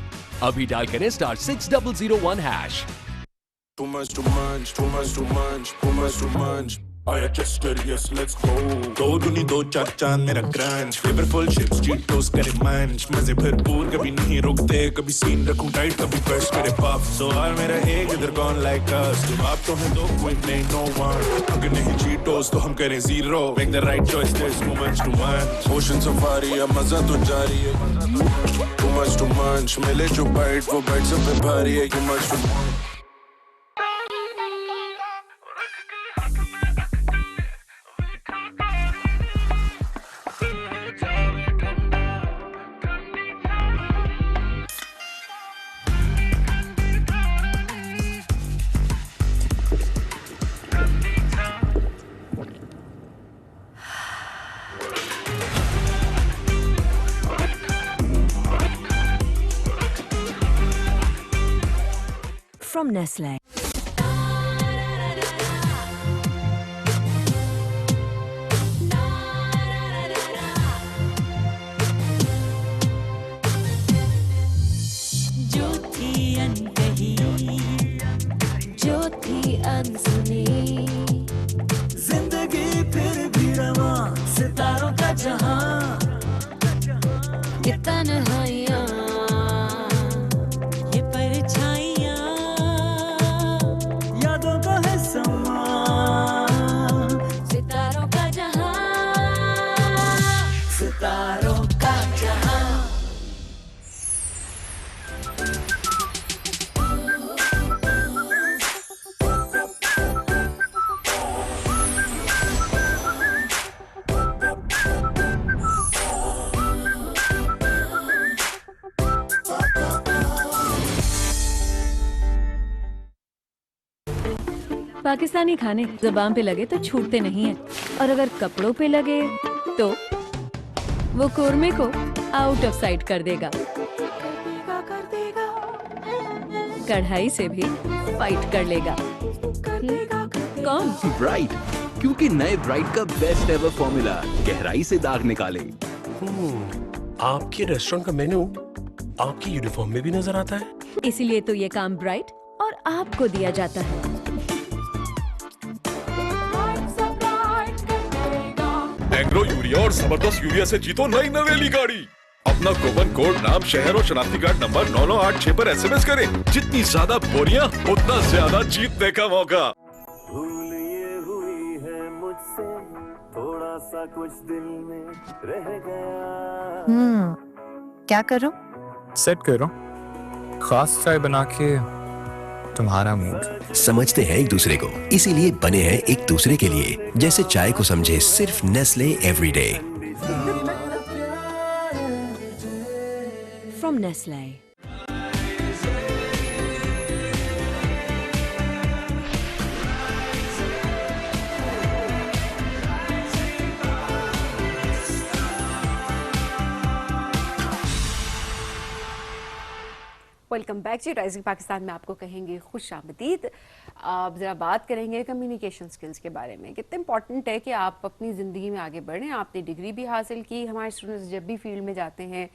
अभी डायल करें *6001#। Too much to munch, too much to munch, too much to munch. आया चेस्टर, yes let's go. 2 दूनी 2 4 चांद मेरा क्रंच, फ्लेवरफुल चिप्स चीटोस करे मंच, मजे भरपूर कभी नहीं रुकते, कभी सीन रखूं टाइट कभी बर्स्ट करे पफ। सो यार मेरा एक इधर कौन लाइक अस, तुम आप तो हैं दो कोई नहीं नो वन, अगर नहीं चीटोस तो हम करें zero. Make the right choice, there's too much to munch. Ocean safari है मजा तो जारी है, too much to munch. मिले जो बाइट वो बाइट सब पे भारी है, too much to munch. From Nestle. जो थी अनकही, जो थी अनसुनी, जिंदगी फिर भी रवां, सितारों का जहां, पाकिस्तानी खाने ज़ुबान पे लगे तो छूटते नहीं हैं, और अगर कपड़ों पे लगे तो वो कोरमे को आउट ऑफ साइट कर देगा। कढ़ाई से भी फाइट कर लेगा। कौन? ब्राइट, क्योंकि नए ब्राइट का बेस्ट एवर फॉर्मूला गहराई से दाग निकाले। आपके रेस्टोरेंट का मेन्यू आपकी यूनिफॉर्म में भी नजर आता है। इसीलिए तो ये काम ब्राइट और आपको दिया जाता है। एंग्रो यूरिया और जबरदस्त यूरिया से जीतो नई नवेली गाड़ी। अपना कूपन कोड, नाम, शहर और शनाख्ती कार्ड नंबर 9986 पर SMS करें। जितनी ज्यादा बोरियां उतना ज्यादा जीतने का मौका। भूल ये हुई है मुझसे, थोड़ा सा कुछ दिल में रह गया। क्या करो? सेट करो, खास चाय बना के तुम्हारा मूड। समझते हैं एक दूसरे को, इसीलिए बने हैं एक दूसरे के लिए। जैसे चाय को समझे सिर्फ Nestle everyday. From Nestle. Welcome back जी। राइजिंग पाकिस्तान में आपको कहेंगे खुश आमदीद। अब ज़रा बात करेंगे कम्युनिकेशन स्किल्स के बारे में। कितना इंपॉर्टेंट है कि आप अपनी ज़िंदगी में आगे बढ़ें। आपने डिग्री भी हासिल की। हमारे स्टूडेंट्स जब भी फील्ड में जाते हैं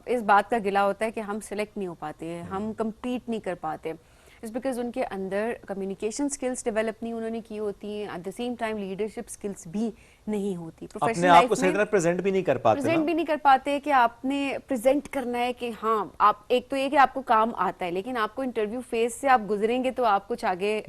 इस बात का गिला होता है कि हम सिलेक्ट नहीं हो पाते हैं, हम कम्पीट नहीं कर पाते। इट्स बिकॉज उनके अंदर कम्युनिकेशन स्किल्स डेवलप नहीं उन्होंने की होती हैं, at the same time leadership skills भी नहीं होती। अपने आप को सही तरह प्रेजेंट भी नहीं कर पाते। प्रेजेंट भी नहीं कर पाते कि आपने प्रेजेंट करना है कि हाँ आप, एक तो ये कि आपको काम आता है, लेकिन आपको इंटरव्यू फेज से आप गुजरेंगे तो आप कुछ आगे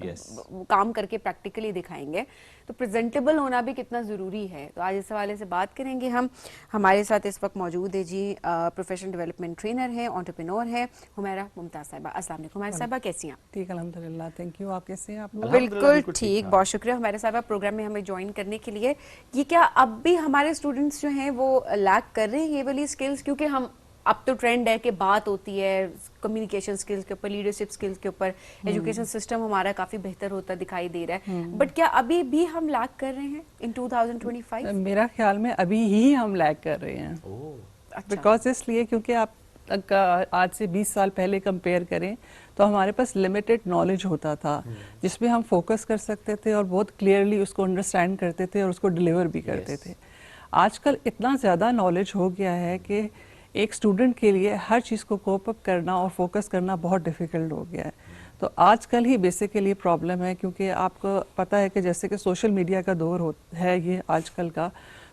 काम करके प्रैक्टिकली दिखाएंगे। तो प्रेजेंटेबल होना भी कितना ज़रूरी है। तो आज इस हवाले से बात करेंगे हम। हमारे साथ इस वक्त मौजूद है जी प्रोफेशनल डेवलपमेंट ट्रेनर है, एंटरप्रेन्योर है हुमैरा मुमताज़ साहिबा। अस्सलाम वालेकुम हुमैरा साहिबा, कैसी हैं आप? ठीक, अल्हम्दुलिल्लाह, थैंक यू। आप कैसे हैं? आप बिल्कुल ठीक, बहुत शुक्रिया हुमैरा साहिबा प्रोग्राम में हमें ज्वाइन करने के लिए। ये क्या अब भी हमारे स्टूडेंट्स जो हैं वो लैक कर रहे हैं ये वाली स्किल्स? क्योंकि हम अब तो ट्रेंड है कि बात होती है कम्युनिकेशन स्किल्स के ऊपर, लीडरशिप स्किल्स के ऊपर, एजुकेशन सिस्टम हमारा काफी बेहतर होता दिखाई दे रहा है, बट क्या अभी भी हम लैक कर रहे हैं इन 2025? मेरा ख्याल में अभी ही हम लैक कर रहे हैं। बिकॉज इसलिए क्योंकि आप आज से 20 साल पहले कंपेयर करें तो हमारे पास लिमिटेड नॉलेज होता था जिसमें हम फोकस कर सकते थे और बहुत क्लियरली उसको अंडरस्टैंड करते थे और उसको डिलीवर भी करते थे। आजकल इतना ज़्यादा नॉलेज हो गया है कि एक स्टूडेंट के लिए हर चीज़ को कोप अप करना और फोकस करना बहुत डिफ़िकल्ट हो गया है। तो आजकल ही बेसिकली प्रॉब्लम है, क्योंकि आपको पता है कि जैसे कि सोशल मीडिया का दौर है ये आजकल का,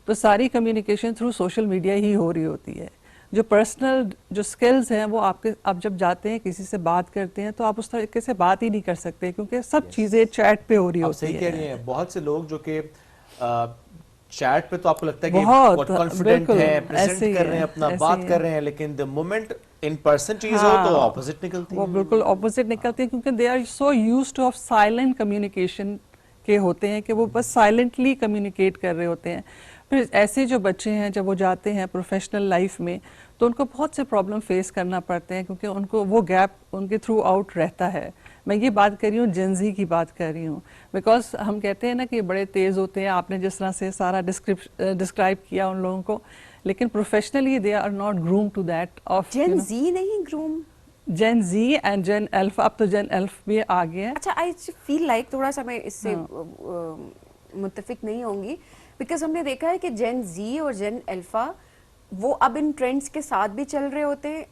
तो सारी कम्युनिकेशन थ्रू सोशल मीडिया ही हो रही होती है। जो पर्सनल जो स्किल्स हैं वो आप जब जाते हैं किसी से बात करते हैं तो आप उस तरीके से बात ही नहीं कर सकते, क्योंकि सब चीज़ें चैट पे हो रही होती है। बहुत से लोग जो कि चैट पे तो आपको लगता है कि बहुत कॉन्फिडेंट है, प्रेजेंट कर रहे हैं, अपना बात कर रहे हैं, लेकिन द मोमेंट इन पर्सन चीज हो तो ऑपोजिट निकलती है। वो बिल्कुल ऑपोजिट निकलती है, क्योंकि they are so used to of silent communication के होते हैं कि वो बस साइलेंटली कम्युनिकेट कर रहे होते हैं। फिर ऐसे जो बच्चे हैं जब वो जाते हैं प्रोफेशनल लाइफ में तो उनको बहुत से प्रॉब्लम फेस करना पड़ते हैं, क्योंकि उनको वो गैप उनके थ्रू आउट रहता है। मैं ये बात कर रही हूँ, जेनजी की बात कर रही हूँ, बिकॉज हम कहते हैं ना कि बड़े तेज़ होते हैं, आपने जिस तरह से सारा डिस्क्राइब किया उन लोगों को, लेकिन professionally they are not groom to that of Gen Z नहीं ग्रूम, Gen Z and Gen Alpha. अब तो जेन अल्फा भी आ गया है। अच्छा, आई फील लाइक थोड़ा सा मैं इससे मुत्तफिक नहीं होंगी, बिकॉज हमने देखा है कि जेन जी और जेन अल्फा वो अब इन ट्रेंड्स के साथ भी चल रहे होते हैं।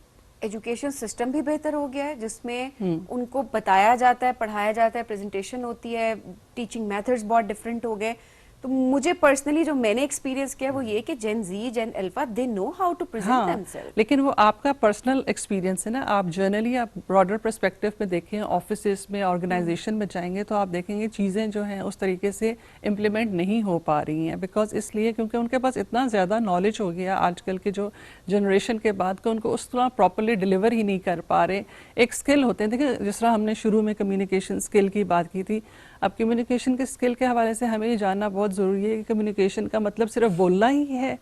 एजुकेशन सिस्टम भी बेहतर हो गया है जिसमें उनको बताया जाता है, पढ़ाया जाता है, प्रेजेंटेशन होती है, टीचिंग मेथड्स बहुत डिफरेंट हो गए। तो मुझे पर्सनली जो मैंने एक्सपीरियंस किया वो ये कि Gen Z, Gen Alpha, they know how to present themselves. लेकिन वो आपका पर्सनल एक्सपीरियंस है ना। आप जनरली आप ब्रॉडर पर्सपेक्टिव में देखें, ऑफिसेस में, ऑर्गेनाइजेशन में जाएंगे तो आप देखेंगे चीज़ें जो हैं उस तरीके से इम्प्लीमेंट नहीं हो पा रही हैं। बिकॉज इसलिए क्योंकि उनके पास इतना ज़्यादा नॉलेज हो गया आजकल के जो जनरेशन के बाद को उनको उस तरह प्रॉपरली डिलीवर ही नहीं कर पा रहे। एक स्किल होते हैं, देखिए जिस तरह हमने शुरू में कम्युनिकेशन स्किल की बात की थी, अब कम्युनिकेशन के स्किल के हवाले से हमें ये जानना बहुत ज़रूरी है कि कम्युनिकेशन का मतलब सिर्फ बोलना ही है।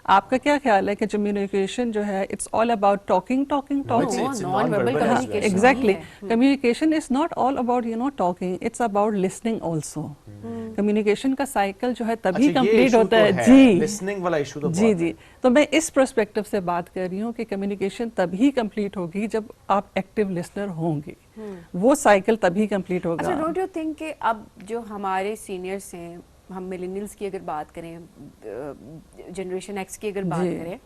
आपका क्या ख्याल है कि कम्युनिकेशन जो है it's all about talking talking talking exactly communication is not all about talking, it's about listening also. Communication का साइकिल जो है तभी कंप्लीट होता है जी, लिसनिंग वाला इशू तो जी जी। तो मैं इस पर्सपेक्टिव से बात कर रही हूँ कि कम्युनिकेशन तभी कंप्लीट होगी जब आप एक्टिव लिसनर होंगे, वो साइकिल तभी कंप्लीट होगा। अच्छा, डोंट यू थिंक कि अब जो हमारे सीनियर्स हैं, हम मिलेनियल्स की अगर बात करें, जनरेशन एक्स की अगर बात करें,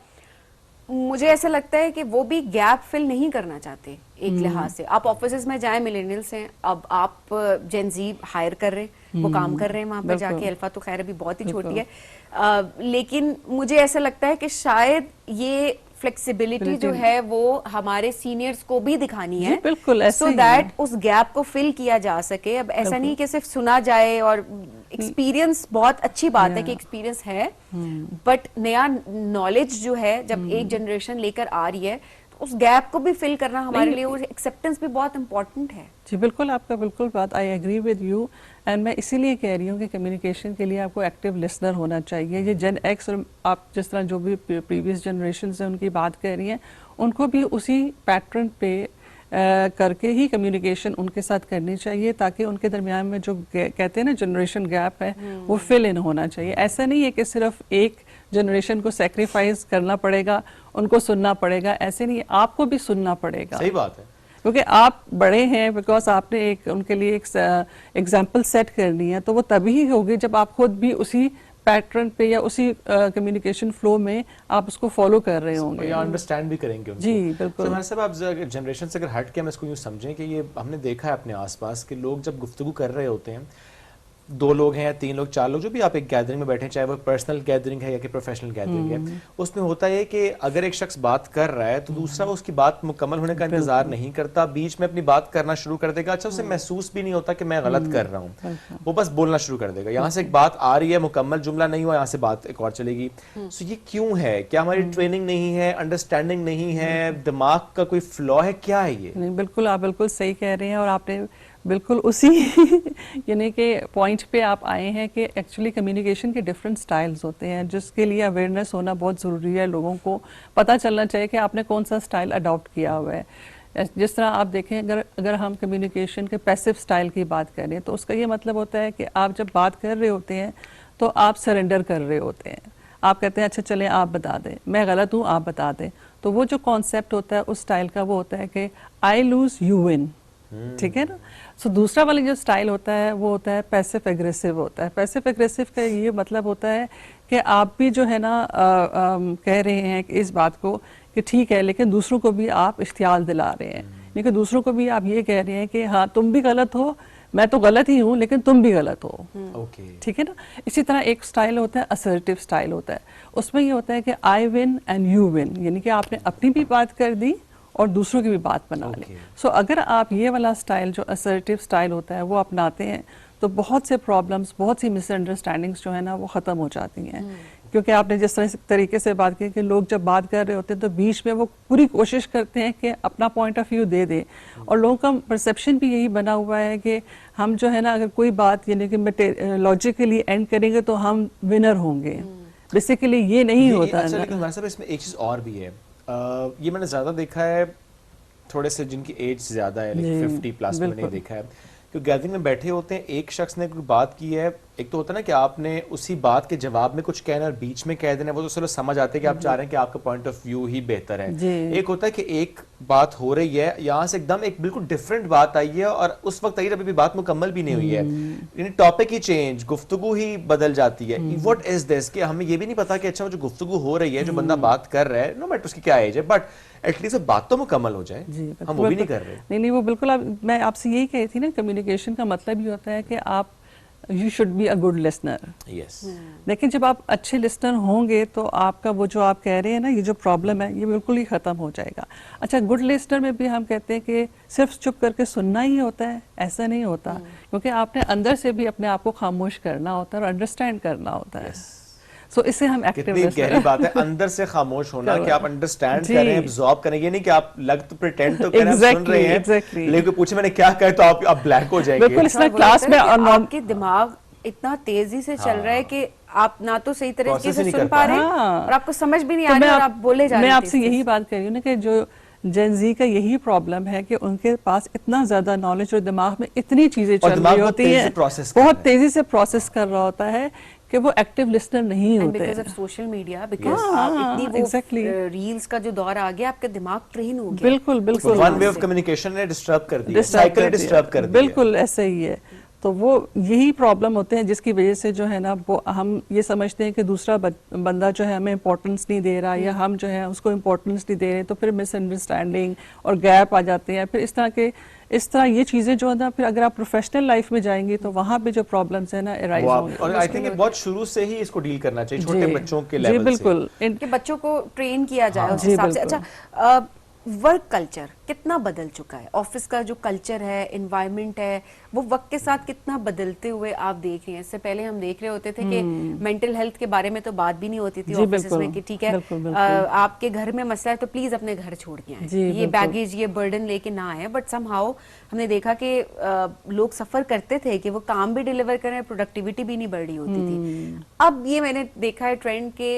मुझे ऐसा लगता है कि वो भी गैप फिल नहीं करना चाहते एक लिहाज से। आप ऑफिसेज में जाएं, मिलेनियल्स हैं, अब आप जेन जी हायर कर रहे हैं, वो काम कर रहे हैं वहां पर जाके। अल्फा तो खैर अभी बहुत ही छोटी है, लेकिन मुझे ऐसा लगता है कि शायद ये फ्लेक्सिबिलिटी जो है वो हमारे सीनियर्स को भी दिखानी है, बिल्कुल, सो दैट उस गैप को फिल किया जा सके। अब ऐसा नहीं कि सिर्फ सुना जाए, और एक्सपीरियंस बहुत अच्छी बात है कि एक्सपीरियंस है, बट नया नॉलेज जो है जब एक जनरेशन लेकर आ रही है, तो उस गैप को भी फिल करना हमारे लिए, और एक्सेप्टेंस भी बहुत इंपॉर्टेंट है। जी बिल्कुल, आपका बिल्कुल बात, I agree with you. And मैं इसीलिए कह रही हूँ कि कम्युनिकेशन के लिए आपको एक्टिव लिसनर होना चाहिए। ये जेन एक्स और आप जिस तरह जो भी प्रीवियस जनरेशन से उनकी बात कर रही हैं, उनको भी उसी पैटर्न पे करके ही कम्युनिकेशन उनके साथ करनी चाहिए, ताकि उनके दरमियान में जो कहते हैं ना जनरेशन गैप है, वो फिल इन होना चाहिए। ऐसा नहीं है कि सिर्फ एक जनरेशन को सेक्रीफाइस करना पड़ेगा, उनको सुनना पड़ेगा, ऐसे नहीं, आपको भी सुनना पड़ेगा। सही बात है, क्योंकि आप बड़े हैं, बिकॉज आपने एक उनके लिए एक एग्जाम्पल सेट करनी है, तो वो तभी होगी जब आप खुद भी उसी पैटर्न पे या उसी कम्युनिकेशन फ्लो में आप उसको फॉलो कर रहे होंगे या अंडरस्टैंड भी करेंगे उनको। जी बिल्कुल। तो मैंने आप जनरेशन से अगर हट के हम इसको यूँ समझें कि ये हमने देखा है अपने आसपास के लोग जब गुफ्तगू कर रहे होते हैं, 2 लोग हैं या 3 लोग 4 लोग, जो भी आप एक गैदरिंग में बैठे हैं, चाहे वो पर्सनल गैदरिंग है या कि प्रोफेशनल गैदरिंग है, उसमें होता है कि अगर एक शख्स बात कर रहा है तो दूसरा उसकी बात मुकम्मल होने का इंतजार नहीं करता, बीच में अपनी बात करना शुरू कर देगा। अच्छा, उसे महसूस भी नहीं होता कि मैं गलत कर रहा हूँ, वो बस बोलना शुरू कर देगा। यहाँ से एक बात आ रही है, मुकम्मल जुमला नहीं हुआ, यहाँ से बात एक और चलेगी। सो ये क्यों है? क्या हमारी ट्रेनिंग नहीं है, अंडरस्टैंडिंग नहीं है, दिमाग का कोई फ्लॉ है, क्या है ये? नहीं, बिल्कुल आप बिल्कुल सही कह रहे हैं, और आपने बिल्कुल उसी यानी कि पॉइंट पे आप आए हैं कि एक्चुअली कम्युनिकेशन के डिफरेंट स्टाइल्स होते हैं, जिसके लिए अवेयरनेस होना बहुत ज़रूरी है। लोगों को पता चलना चाहिए कि आपने कौन सा स्टाइल अडॉप्ट किया हुआ है। जिस तरह आप देखें, अगर हम कम्युनिकेशन के पैसिव स्टाइल की बात करें, तो उसका ये मतलब होता है कि आप जब बात कर रहे होते हैं तो आप सरेंडर कर रहे होते हैं। आप कहते हैं अच्छा चलें आप बता दें, मैं गलत हूँ आप बता दें। तो वो जो कॉन्सेप्ट होता है उस स्टाइल का, वो होता है कि आई लूज यू विन, ठीक है ना। सो दूसरा वाला जो स्टाइल होता है वो होता है पैसिव एग्रेसिव होता है। पैसिव एग्रेसिव का ये मतलब होता है कि आप भी जो है ना कह रहे हैं कि इस बात को कि ठीक है, लेकिन दूसरों को भी आप इख्तियार दिला रहे हैं, लेकिन दूसरों को भी आप ये कह रहे हैं कि हाँ तुम भी गलत हो, मैं तो गलत ही हूँ लेकिन तुम भी गलत हो, ठीक है ना। इसी तरह एक स्टाइल होता है असर्टिव स्टाइल होता है, उसमें ये होता है कि I win and you win, यानी कि आपने अपनी भी बात कर दी और दूसरों की भी बात बना ली। सो अगर आप ये वाला स्टाइल जो असर्टिव स्टाइल होता है वो अपनाते हैं, तो बहुत से प्रॉब्लम्स, बहुत सी मिसअंडरस्टैंडिंग्स जो है ना वो ख़त्म हो जाती हैं। क्योंकि आपने जिस तरीके से बात की कि लोग जब बात कर रहे होते हैं तो बीच में वो पूरी कोशिश करते हैं कि अपना पॉइंट ऑफ व्यू दे दें, और लोगों का परसेप्शन भी यही बना हुआ है कि हम जो है ना अगर कोई बात यानी कि लॉजिकली एंड करेंगे तो हम विनर होंगे। बेसिकली ये नहीं होता है। लेकिन हमारे साथ इसमें एक चीज़ और भी है, ये मैंने ज़्यादा देखा है, थोड़े से जिनकी एज ज़्यादा है, 50 प्लस, मैंने देखा है कि गैदरिंग में बैठे होते हैं, एक शख्स ने कोई बात की है, एक तो होता है ना कि आपने उसी बात के जवाब में कुछ कहना और बीच में कह देना, वो तो चलो समझ आते हैं कि आप चाह रहे हैं कि आपका पॉइंट ऑफ व्यू ही बेहतर है। एक होता है कि एक बात हो रही है, यहाँ से एकदम एक बिल्कुल डिफरेंट बात आई है और उस वक्त आई, अभी भी बात मुकम्मल भी नहीं हुई है, यानी टॉपिक ही चेंज, गुफ्तगू ही बदल जाती है। व्हाट इज दिस, कि हमें ये भी नहीं पता कि अच्छा वो जो गुफ्तगू हो रही है, जो बंदा बात कर रहा है, नो मैटर उसकी क्या एज है, बट एटलीस्ट बात तो मुकम्मल हो जाए, हम वो भी नहीं कर रहे। नहीं वो बिल्कुल, मैं आपसे यही कही थी ना, कम्युनिकेशन का मतलब ये होता है कि आप you should be a good listener. Yes. लेकिन जब आप अच्छे लिसनर होंगे तो आपका वो जो आप कह रहे हैं ना, ये जो प्रॉब्लम है ये बिल्कुल ही ख़त्म हो जाएगा। अच्छा, गुड लिसनर में भी हम कहते हैं कि सिर्फ चुप करके सुनना ही होता है, ऐसा नहीं होता, क्योंकि आपने अंदर से भी अपने आप को खामोश करना होता है और अंडरस्टैंड करना होता है। सो इससे हम एक्टिव कितनी गहरी बात है, अंदर से खामोश होना, कि आप अंडरस्टैंड करें, अब्सॉर्ब करें, ये नहीं कि आप प्रिटेंड तो करें, आप सुन रहे हैं, लेकिन पूछे मैंने क्या कहा तो आप ब्लैंक हो जाएंगे। बिल्कुल, इसलिए क्लास में आपके दिमाग इतना तेजी से चल रहा है कि आप ना तो सही तरीके से सुन पा रहे हैं और आपको समझ भी नहीं आ रहा और आप बोले जा रहे हैं। मैं आपसे यही बात कर रही हूँ ना कि जो जेन जी का यही प्रॉब्लम है कि उनके पास इतना ज्यादा नॉलेज और दिमाग में इतनी चीजें चल रही होती है, बहुत तेजी से प्रोसेस कर रहा होता है कि वो एक्टिव लिसनर नहीं होते हैं। सोशल मीडिया, बिकॉज़ इतनी वो रील्स का जो दौर आ गया, आपका दिमाग ट्रेन हो गया। बिल्कुल बिल्कुल, वन वे ऑफ कम्युनिकेशन ने डिस्टर्ब कर दिया, साइकिल ने डिस्टर्ब कर दिया। बिल्कुल ऐसा ही है। तो वो यही प्रॉब्लम होते हैं जिसकी वजह से जो है ना वो हम ये समझते हैं कि दूसरा बंदा जो है हमें इम्पोर्टेंस नहीं दे रहा या हम जो है उसको इम्पोर्टेंस नहीं दे रहे, तो फिर मिसअंडरस्टैंडिंग और गैप आ जाते हैं। फिर इस तरह ये चीजें जो है ना, फिर अगर आप प्रोफेशनल लाइफ में जाएंगे तो वहाँ पे जो प्रॉब्लम्स है ना अराइज होंगे। और आई थिंक बहुत शुरू से ही इसको डील करना चाहिए, छोटे बच्चों के लेवल से। बिल्कुल, इनके बच्चों को ट्रेन किया जाए उस हिसाब से। अच्छा, वर्क कल्चर कितना बदल चुका है, ऑफिस का जो कल्चर है, एनवायरनमेंट है, वो वक्त के साथ कितना बदलते हुए आप देख रही हैं? इससे पहले हम देख रहे होते थे कि मेंटल हेल्थ के बारे में तो बात भी नहीं होती थी ऑफिस में कि ठीक है आपके घर में मसला है तो प्लीज अपने घर छोड़ के आए, ये बैगेज ये बर्डन लेके ना आए। बट समहाउ हमने देखा कि लोग सफर करते थे कि वो काम भी डिलीवर करें, प्रोडक्टिविटी भी नहीं बढ़ रही होती थी। अब ये मैंने देखा है ट्रेंड के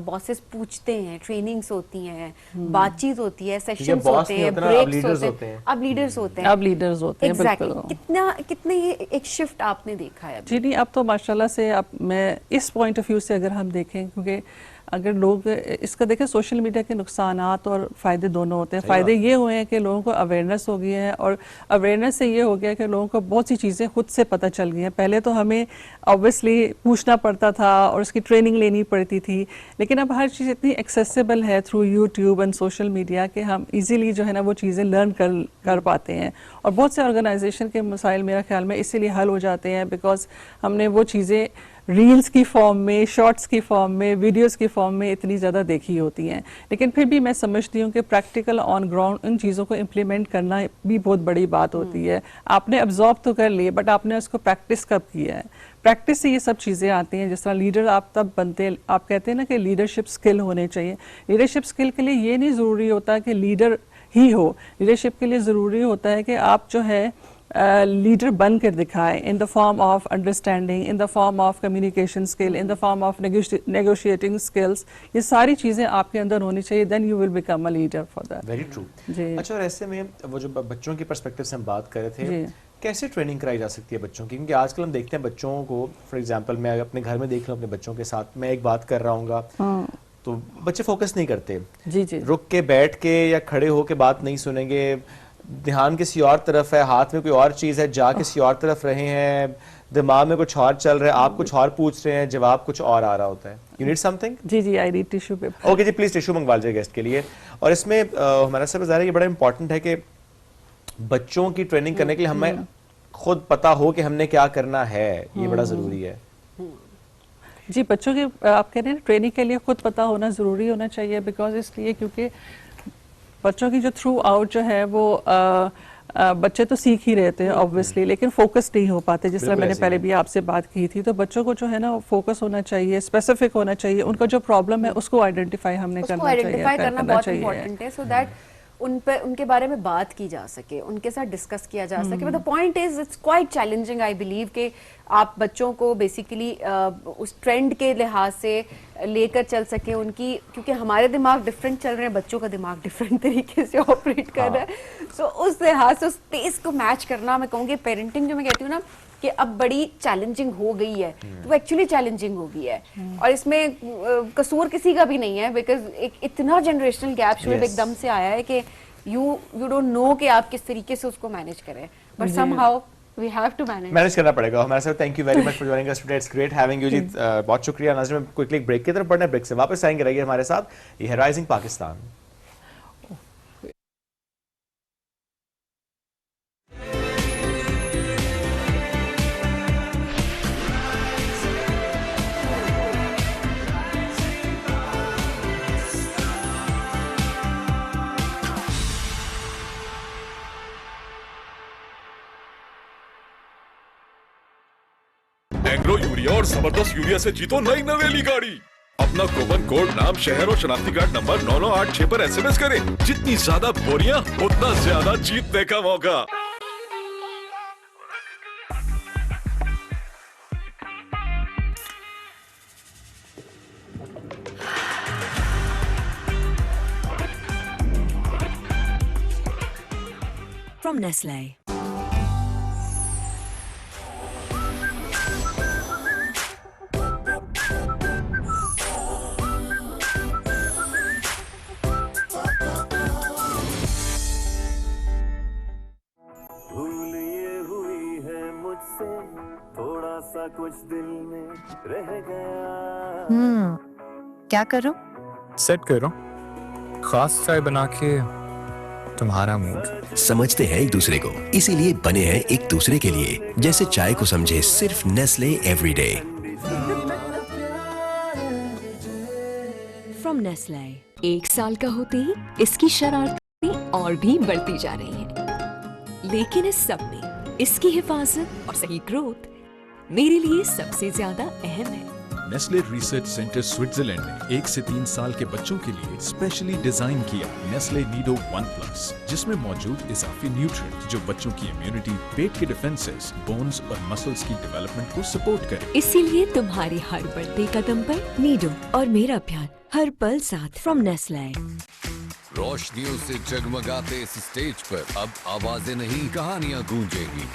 बॉसेस पूछते हैं, ट्रेनिंग्स होती हैं, बातचीत होती है, सेशंस होते हैं, ब्रेक्स होते हैं, अब लीडर्स होते हैं। एग्जैक्टली, कितने ये एक शिफ्ट आपने देखा है? जी नहीं, अब तो माशाल्लाह से अब मैं इस पॉइंट ऑफ व्यू से अगर हम देखें, क्योंकि अगर लोग इसका देखें सोशल मीडिया के नुकसानात और फ़ायदे दोनों होते हैं। फ़ायदे ये हुए हैं कि लोगों को अवेयरनेस हो गई है, और अवेयरनेस से ये हो गया कि लोगों को बहुत सी चीज़ें खुद से पता चल गई हैं। पहले तो हमें ऑब्वियसली पूछना पड़ता था और उसकी ट्रेनिंग लेनी पड़ती थी, लेकिन अब हर चीज़ इतनी एक्सेसिबल है through YouTube and social media कि हम ईजीली जो है ना वो चीज़ें लर्न कर पाते हैं। और बहुत से ऑर्गेनाइजेशन के मसाइल मेरा ख्याल में इसीलिए हल हो जाते हैं बिकॉज हमने वो चीज़ें रील्स की फॉर्म में, शॉर्ट्स की फॉर्म में, वीडियोस की फॉर्म में इतनी ज़्यादा देखी होती हैं। लेकिन फिर भी मैं समझती हूँ कि प्रैक्टिकल ऑन ग्राउंड इन चीज़ों को इम्प्लीमेंट करना भी बहुत बड़ी बात होती है। आपने अब्जॉर्ब तो कर लिए, बट आपने उसको प्रैक्टिस कब किया है? प्रैक्टिस से ये सब चीज़ें आती हैं। जिस तरह लीडर आप तब बनते हैं, आप कहते हैं ना कि लीडरशिप स्किल होने चाहिए। लीडरशिप स्किल के लिए ये नहीं ज़रूरी होता कि लीडर ही हो, लीडरशिप के लिए ज़रूरी होता है कि आप जो है लीडर बन कर दिखाएं, in the form of understanding, in the form of communication skill, in the form of negotiating skills. ये सारी चीज़ें आपके अंदर होनी चाहिए, then you will become a leader for that. Very true. अच्छा, और ऐसे में वो जो बच्चों की पर्सपेक्टिव से हम बात कर रहे थे, कैसे ट्रेनिंग कराई जा सकती है बच्चों की? क्योंकि आजकल हम देखते हैं बच्चों को, फॉर एग्जाम्पल मैं अपने घर में देख लूँ अपने बच्चों के साथ, मैं एक बात कर रहा हूँ तो बच्चे फोकस नहीं करते। जी, रुक के, बैठ के या खड़े होके बात नहीं सुनेंगे, ध्यान किसी और तरफ है, हाथ में कोई और चीज़ है, जा किसी और तरफ रहे हैं, दिमाग में कुछ और चल रहा है, आप कुछ और पूछ रहे हैं, जवाब कुछ और आ रहा होता है। You need something? जी, I need tissue paper. Okay जी, प्लीज टिश्यू मंगवा लीजिए गेस्ट के लिए। और इसमें हमारा सब ज़ाहिर है ये बड़ा इंपॉर्टेंट है कि बच्चों की ट्रेनिंग करने के लिए हमें खुद पता हो कि हमने क्या करना है, ये बड़ा ज़रूरी है। जी, बच्चों की आप कह रहे हैं ट्रेनिंग के लिए खुद पता होना ज़रूरी होना चाहिए, बिकॉज इसलिए क्योंकि बच्चों की जो थ्रू आउट जो है वो बच्चे तो सीख ही रहते हैं ऑब्वियसली, लेकिन फोकस नहीं हो पाते। जिस तरह मैंने पहले भी आपसे बात की थी, तो बच्चों को जो है ना फोकस होना चाहिए, स्पेसिफिक होना चाहिए, उनका जो प्रॉब्लम है उसको आइडेंटिफाई हमने करना चाहिए, करना बहुत इंपॉर्टेंट है, सो दैट उनके बारे में बात की जा सके, उनके साथ डिस्कस किया जा सके। But the point is it's quite challenging, I believe कि आप बच्चों को बेसिकली उस ट्रेंड के लिहाज से लेकर चल सके उनकी, क्योंकि हमारे दिमाग डिफरेंट चल रहे हैं, बच्चों का दिमाग डिफरेंट तरीके से ऑपरेट कर रहा है। सो उस लिहाज से उस पेस को मैच करना, मैं कहूँगी पेरेंटिंग जो मैं कहती हूँ ना कि अब बड़ी चैलेंजिंग हो गई है, तो वो एक्चुअली चैलेंजिंग हो गई है। और इसमें कसूर किसी का भी नहीं है, बिकॉज एक इतना जनरेशनल गैप शुरू एकदम से आया है कि यू डोंट नो कि आप किस तरीके से उसको मैनेज करें, but somehow we have to manage करना पड़ेगा हमारे साथ। Thank you very much for joining us today, it's great having you जी। बहुत शुक्रिया। नाज़रीन, में क्विकली ब्रेक की तरफ बढ़ना है, ब्रेक से वापस आएंगे, रहिए हमारे साथ। ये है राइजिंग पाकिस्तान। एंग्रो यूरिया और जबरदस्त यूरिया से जीतो नई नवेली गाड़ी। अपना कूपन कोड, नाम, शहर और शनाख्ती कार्ड नंबर 9986 पर SMS करें। जितनी ज्यादा बोरियां, उतना ज्यादा जीतने का मौका। from Nestle. भूल ये हुई है मुझसे, थोड़ा सा कुछ दिल में रह गया। क्या करो? सेट करो खास चाय बना के तुम्हारा मूड। समझते हैं एक दूसरे को, इसीलिए बने हैं एक दूसरे के लिए। जैसे चाय को समझे सिर्फ नेस्ले एवरीडे। From Nestle. 1 साल का होते ही इसकी शरारतें और भी बढ़ती जा रही हैं। लेकिन इस सब में इसकी हिफाजत और सही ग्रोथ मेरे लिए सबसे ज्यादा अहम है। नेस्ले रिसर्च सेंटर स्विट्जरलैंड ने 1 से 3 साल के बच्चों के लिए स्पेशली डिजाइन किया नेस्ले नीडो 1+, जिसमें मौजूद इजाफी न्यूट्रिएंट जो बच्चों की इम्यूनिटी, पेट के डिफेंसेस, बोन्स और मसल्स की डेवलपमेंट को सपोर्ट करे। इसीलिए तुम्हारी हर बढ़ते कदम पर नीडो और मेरा प्यार हर पल साथ। From Nestle. रोशनियों से जगमगाते इस स्टेज पर अब आवाजें नहीं, कहानियां गूंजेंगी।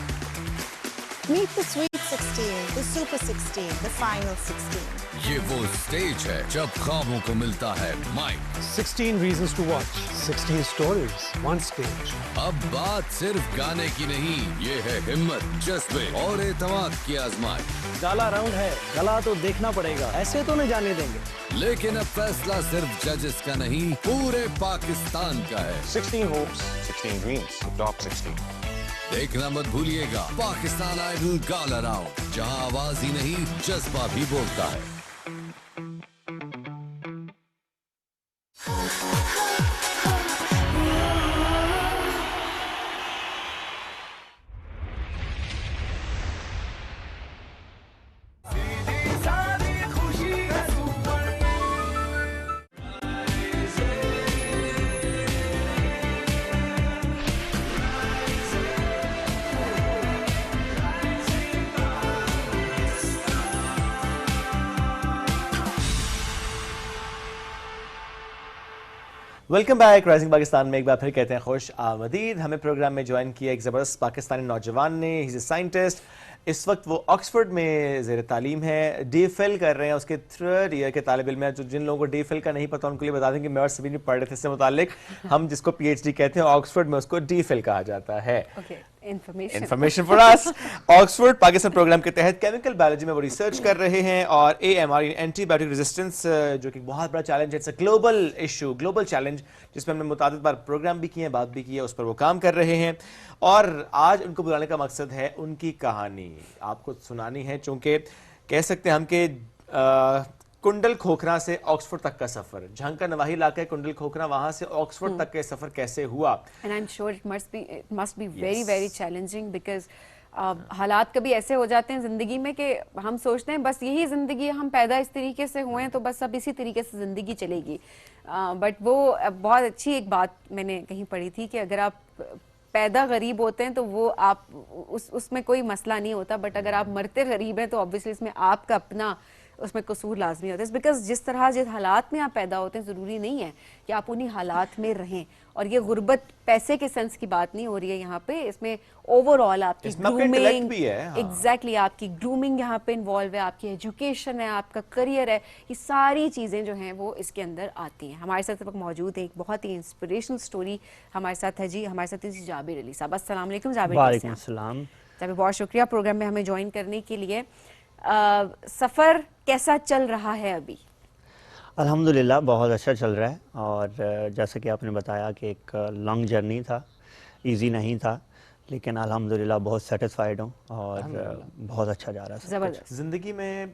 Meet the Sweet 16, the Super 16, the Final 16. ये वो स्टेज है जब ख्वाबों को मिलता है mic. 16 reasons to watch, 16 stories, one stage. अब बात सिर्फ गाने की नहीं, ये है हिम्मत, जज्बे और एतमाद की आजमाइश। गाला राउंड है, गला तो देखना पड़ेगा, ऐसे तो नहीं जाने देंगे। लेकिन अब फैसला सिर्फ जजेस का नहीं, पूरे पाकिस्तान का है। 16 hopes, 16 dreams, the top 16. देखना मत भूलिएगा पाकिस्तान आइडल गाला राउंड, जहां आवाज ही नहीं जज्बा भी बोलता है। Welcome back. राइजिंग पाकिस्तान में एक बार फिर कहते हैं खुश आमदीद। हमें प्रोग्राम में ज्वाइन किया एक ज़बरदस्त पाकिस्तानी नौजवान ने। He is a scientist. इस वक्त वो ऑक्सफोर्ड में ज़ेर तालीम है, DPhil कर रहे हैं, उसके 3rd ईयर के तालिब इल्म है। जो जिन लोगों को DPhil का नहीं पता उनको लिए बता दें कि मैं और सभी ने पढ़ रहे थे इससे मुतालिक। हम जिसको PhD कहते हैं ऑक्सफोर्ड में उसको DPhil कहा जाता है। Information for us. Oxford Pakistan program के तहत केमिकल बायोलॉजी में वो रिसर्च कर रहे हैं और AMR एंटीबायोटिक रेजिस्टेंस जो कि बहुत बड़ा चैलेंज है, it's a global issue, global challenge, जिसमें हमने मुताबिक बार प्रोग्राम भी किए हैं, बात भी की है, उस पर वो काम कर रहे हैं। और आज उनको बुलाने का मकसद है उनकी कहानी आपको सुनानी है, चूंकि कह सकते हैं हम कि कुंडल खोखरा से ऑक्सफोर्ड तक का सफर, झंका नवाही इलाका है कुंडल खोखरा, वहां से ऑक्सफोर्ड तक का सफर कैसे हुआ। And I am sure it must be very very challenging, because हालात कभी ऐसे हो जाते हैं जिंदगी में कि हम सोचते हैं बस यही जिंदगी है, हम पैदा इस तरीके से हुए हैं तो बस अब इसी तरीके से जिंदगी चलेगी। बट वो बहुत अच्छी एक बात मैंने कहीं पढ़ी थी कि अगर आप पैदा गरीब होते हैं तो वो आप उसमें कोई मसला नहीं होता, बट अगर आप मरते गरीब हैं तो ऑब्वियसली इसमें आपका अपना उसमें कसूर लाजमी होता है। बिकॉज जिस तरह जिस हालात में आप पैदा होते हैं ज़रूरी नहीं है कि आप उन्हीं हालात में रहें। और ये गुर्बत पैसे के सेंस की बात नहीं हो रही है यहाँ पे, इसमें ओवरऑल आपकी ग्रूमिंग, एग्जैक्टली आपकी ग्रूमिंग यहाँ पे इन्वॉल्व है, आपकी एजुकेशन है, आपका करियर है, ये सारी चीज़ें जो हैं वो इसके अंदर आती हैं। हमारे साथ अब मौजूद है एक बहुत ही इंस्पिरेशनल स्टोरी हमारे साथ है जी, हमारे साथ है जाबिर अली साहब। अस्सलाम वालेकुम जाबिर। वालेकुम अस्सलाम। जाबिर बहुत शुक्रिया प्रोग्राम में हमें ज्वाइन करने के लिए। सफ़र कैसा चल रहा है अभी? अल्हम्दुलिल्लाह बहुत अच्छा चल रहा है, और जैसे कि आपने बताया कि एक लॉन्ग जर्नी था, इजी नहीं था, लेकिन अल्हम्दुलिल्लाह बहुत सेटिस्फाइड हूँ और बहुत अच्छा जा रहा है। ज़बरदस्त। ज़िंदगी में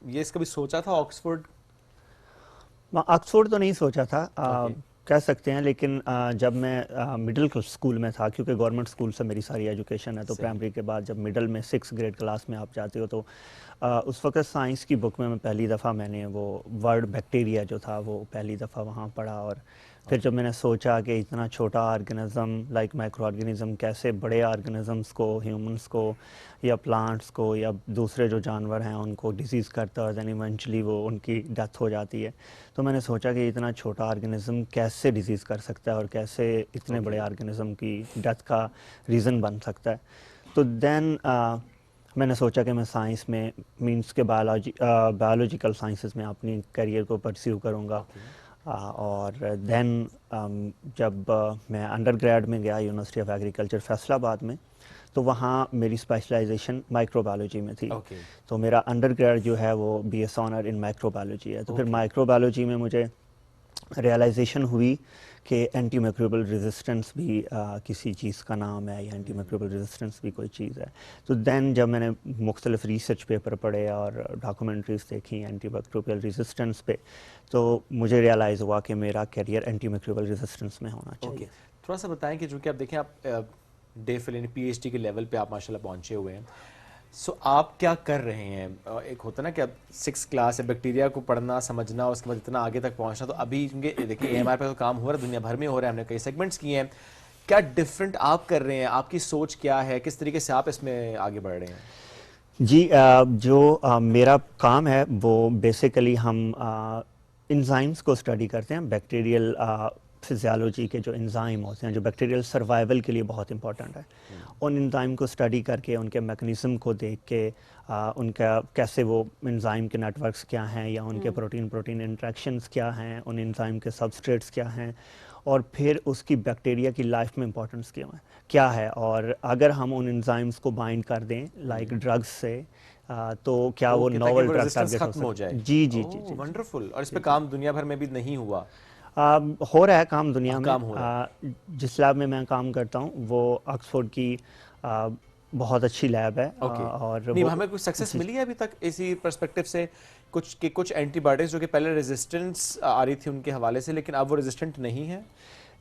ये कभी सोचा था ऑक्सफोर्ड? ऑक्सफोर्ड तो नहीं सोचा था, कह सकते हैं, लेकिन जब मैं मिडिल स्कूल में था, क्योंकि गवर्नमेंट स्कूल से मेरी सारी एजुकेशन है, तो प्राइमरी के बाद जब मिडिल में 6th ग्रेड क्लास में आप जाते हो तो उस वक्त साइंस की बुक में मैं पहली दफ़ा मैंने वो वर्ड बैक्टीरिया जो था वो पहली दफ़ा वहाँ पढ़ा। और फिर जब मैंने सोचा कि इतना छोटा ऑर्गेनिज़म लाइक माइक्रो ऑर्गेनिज़म कैसे बड़े ऑर्गेनिज़म्स को, ह्यूमंस को या प्लांट्स को या दूसरे जो जानवर हैं उनको डिजीज़ करता है और दैन इवेंचुअली वो उनकी डेथ हो जाती है, तो मैंने सोचा कि इतना छोटा ऑर्गेनिज़म कैसे कैसे डिजीज़ कर सकता है और कैसे इतने बड़े ऑर्गेनिज्म की डेथ का रीज़न बन सकता है। तो देन मैंने सोचा कि मैं साइंस में मींस के बायोलॉजिकल साइंसेस में अपनी करियर को परस्यू करूँगा। और देन जब मैं अंडरग्रेड में गया यूनिवर्सिटी ऑफ एग्रीकल्चर फैसलाबाद में, तो वहाँ मेरी स्पेशलाइजेशन माइक्रोबायोलॉजी में थी। तो मेरा अंडरग्रेड जो है वो BS ऑनर इन माइक्रोबायोलॉजी है। तो फिर माइक्रोबायोलॉजी में मुझे रियलाइजेशन हुई कि एंटी माइक्रोबियल रेजिस्टेंस भी किसी चीज़ का नाम है, या एंटी माइक्रोबियल रेजिस्टेंस भी कोई चीज़ है। तो देन जब मैंने मुख्तलिफ रिसर्च पेपर पढ़े और डॉक्यूमेंट्रीज देखी एंटी माइक्रोबियल रेजिस्टेंस पे, तो मुझे रियलाइज़ हुआ कि मेरा करियर एंटी माइक्रोबियल रेजिस्टेंस में होना चाहिए। थोड़ा सा बताएं कि चूँकि आप देखें आप DPhil यानी PhD के लेवल पे आप माशाल्लाह पहुँचे हुए हैं, सो आप क्या कर रहे हैं? एक होता ना कि अब 6th क्लास है, बैक्टीरिया को पढ़ना समझना, उसके बाद इतना आगे तक पहुंचना, तो अभी क्योंकि देखिए AMR पे तो काम हो रहा है, दुनिया भर में हो रहा है, हमने कई सेगमेंट्स किए हैं, क्या डिफरेंट आप कर रहे हैं? आपकी सोच क्या है? किस तरीके से आप इसमें आगे बढ़ रहे हैं? जी, जो मेरा काम है वो बेसिकली हम इंजाइम्स को स्टडी करते हैं, बैक्टीरियल फिजियोलॉजी के जो एंजाइम होते हैं जो बैक्टीरियल सर्वाइवल के लिए बहुत इंपॉर्टेंट है, उन एंजाइम को स्टडी करके उनके मैकेनिज्म को देख के उनका कैसे वो एंजाइम के नेटवर्क्स क्या हैं, या उनके प्रोटीन इंटरेक्शंस क्या हैं, उन एंजाइम के सबस्ट्रेट्स क्या हैं, और फिर उसकी बैक्टीरिया की लाइफ में इंपॉर्टेंस क्या है, और अगर हम उन एंजाइम्स को बाइंड कर दें लाइक ड्रग्स से, तो क्या वो नोवेल ड्रग टारगेट खत्म हो जाए? जी जी जी, वंडरफुल। और इस पे काम दुनिया भर में भी नहीं हुआ? हो रहा है काम दुनिया काम में। हो रहा है। जिस लैब में मैं काम करता हूँ वो ऑक्सफोर्ड की बहुत अच्छी लैब है। और नहीं, हमें कुछ सक्सेस मिली है अभी तक इसी पर्सपेक्टिव से? कुछ एंटीबायोटिक्स जो कि पहले रेजिस्टेंस आ रही थी उनके हवाले से, लेकिन अब वो रेजिस्टेंट नहीं है?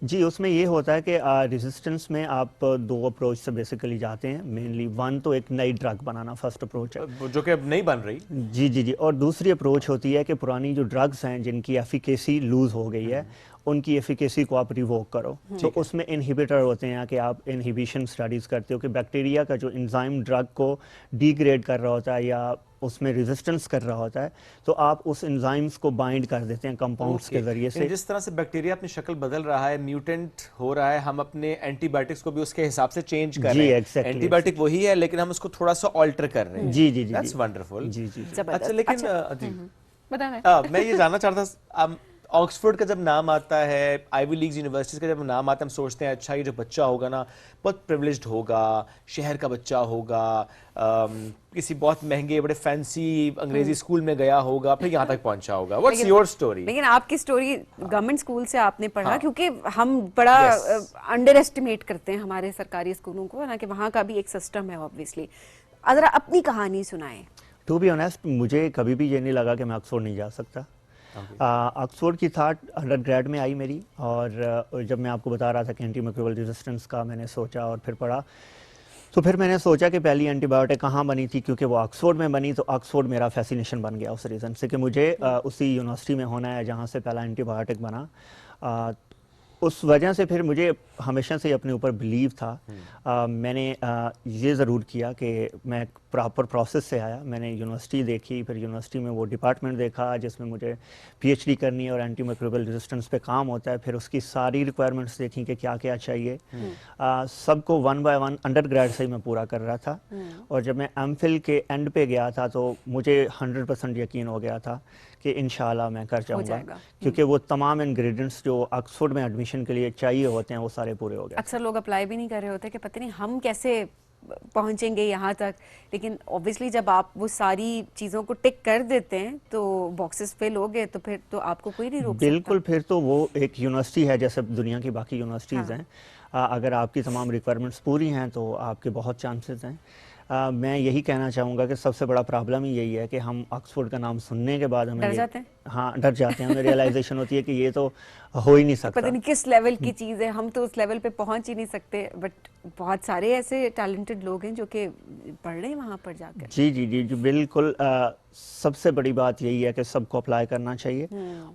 जी, उसमें ये होता है कि रेजिस्टेंस में आप दो अप्रोच से बेसिकली जाते हैं। मेनली वन तो एक नई ड्रग बनाना फर्स्ट अप्रोच है, जो कि अब नहीं बन रही। जी जी जी। और दूसरी अप्रोच होती है कि पुरानी जो ड्रग्स हैं जिनकी एफिकेसी लूज हो गई है, उनकी एफिकेसी को आप रिवोक करो। तो उसमें इनहिबिटर होते हैं कि आप इनहिबिशन स्टडीज़ करते हो कि बैक्टीरिया का जो एंजाइम ड्रग को डिग्रेड कर रहा होता है या उसमें रेजिस्टेंस कर रहा होता है, तो आप उस एंजाइम्स को बाइंड कर देते हैं कंपाउंड्स के जरिए से। जिस तरह से बैक्टीरिया अपनी शक्ल बदल रहा है, म्यूटेंट हो रहा है, हम अपने एंटीबायोटिक्स को भी उसके हिसाब से चेंज कर रहे हैं। एंटीबायोटिक वही है लेकिन हम उसको थोड़ा सा ऑल्टर कर रहे हैं। जी जी जी, दैट्स वंडरफुल। जी जी। अच्छा, लेकिन बताना मैं ये जानना चाहता था, ऑक्सफोर्ड का जब नाम आता है, आईवी लीग्स यूनिवर्सिटीज़ का जब नाम आता है, हम सोचते हैं अच्छा ये जो बच्चा होगा ना बहुत प्रिविलेज्ड होगा, शहर का बच्चा होगा, किसी बहुत महंगे बड़े फैंसी अंग्रेजी स्कूल में गया होगा, फिर यहाँ तक पहुँचा होगा। What's your story? लेकिन आपकी स्टोरी गवर्नमेंट स्कूल से आपने पढ़ा, क्योंकि हम बड़ा अंडर एस्टिमेट करते हैं हमारे सरकारी स्कूलों को, हालांकि वहाँ का भी एक सिस्टम है ऑब्वियसली। जरा अपनी कहानी सुनाएं। टू बी ऑनेस्ट, मुझे कभी भी ये नहीं लगा कि मैं ऑक्सफोर्ड नहीं जा सकता। ऑक्सफोर्ड की थाट अंडर ग्रेड में आई मेरी, और जब मैं आपको बता रहा था कि एंटी माइक्रोबियल रेजिस्टेंस का मैंने सोचा और फिर पढ़ा, तो फिर मैंने सोचा कि पहली एंटीबायोटिक कहाँ बनी थी, क्योंकि वो ऑक्सफोर्ड में बनी, तो ऑक्सफोर्ड मेरा फैसिनेशन बन गया उस रीज़न से कि मुझे उसी यूनिवर्सिटी में होना है जहाँ से पहला एंटीबायोटिक बना। उस वजह से फिर मुझे हमेशा से अपने ऊपर बिलीव था। मैंने ये ज़रूर किया कि मैं प्रॉपर प्रोसेस से आया। मैंने यूनिवर्सिटी देखी, फिर यूनिवर्सिटी में वो डिपार्टमेंट देखा जिसमें मुझे PhD करनी है और एंटी माइक्रोबियल रेजिस्टेंस पे काम होता है। फिर उसकी सारी रिक्वायरमेंट्स देखी कि क्या क्या चाहिए। सबको 1 by 1 अंडर ग्रेड से ही मैं पूरा कर रहा था, और जब मैं MPhil के एंड पे गया था तो मुझे 100% यकीन हो गया था कि इंशाल्लाह मैं कर जाऊंगा, क्योंकि वो तमाम इंग्रेडिएंट्स जो ऑक्सफोर्ड में एडमिशन के लिए चाहिए होते हैं वो सारे पूरे हो गए। अक्सर लोग अप्लाई भी नहीं कर रहे होते कि पता नहीं हम कैसे पहुंचेंगे यहाँ तक, लेकिन ऑब्वियसली जब आप वो सारी चीज़ों को टिक कर देते हैं तो बॉक्सेस फिल हो गए, तो फिर तो आपको कोई नहीं रोक सकता। बिल्कुल, फिर तो वो एक यूनिवर्सिटी है जैसे दुनिया की बाकी यूनिवर्सिटीज़ हैं। अगर आपकी तमाम रिक्वायरमेंट्स पूरी हैं तो आपके बहुत चांसेस हैं। मैं यही कहना चाहूँगा कि सबसे बड़ा प्रॉब्लम ही यही है कि हम ऑक्सफोर्ड का नाम सुनने के बाद हमें डर जाते हैं। हाँ, डर जाते हैं। हमें रियलाइजेशन होती है कि ये तो हो ही नहीं सकता, पता नहीं किस लेवल की चीज़ है, हम तो उस लेवल पे पहुंच ही नहीं सकते। बट बहुत सारे ऐसे टैलेंटेड लोग हैं जो कि पढ़ रहे हैं वहाँ पर जाकर। जी जी जी जी, बिल्कुल। सबसे बड़ी बात यही है कि सबको अप्लाई करना चाहिए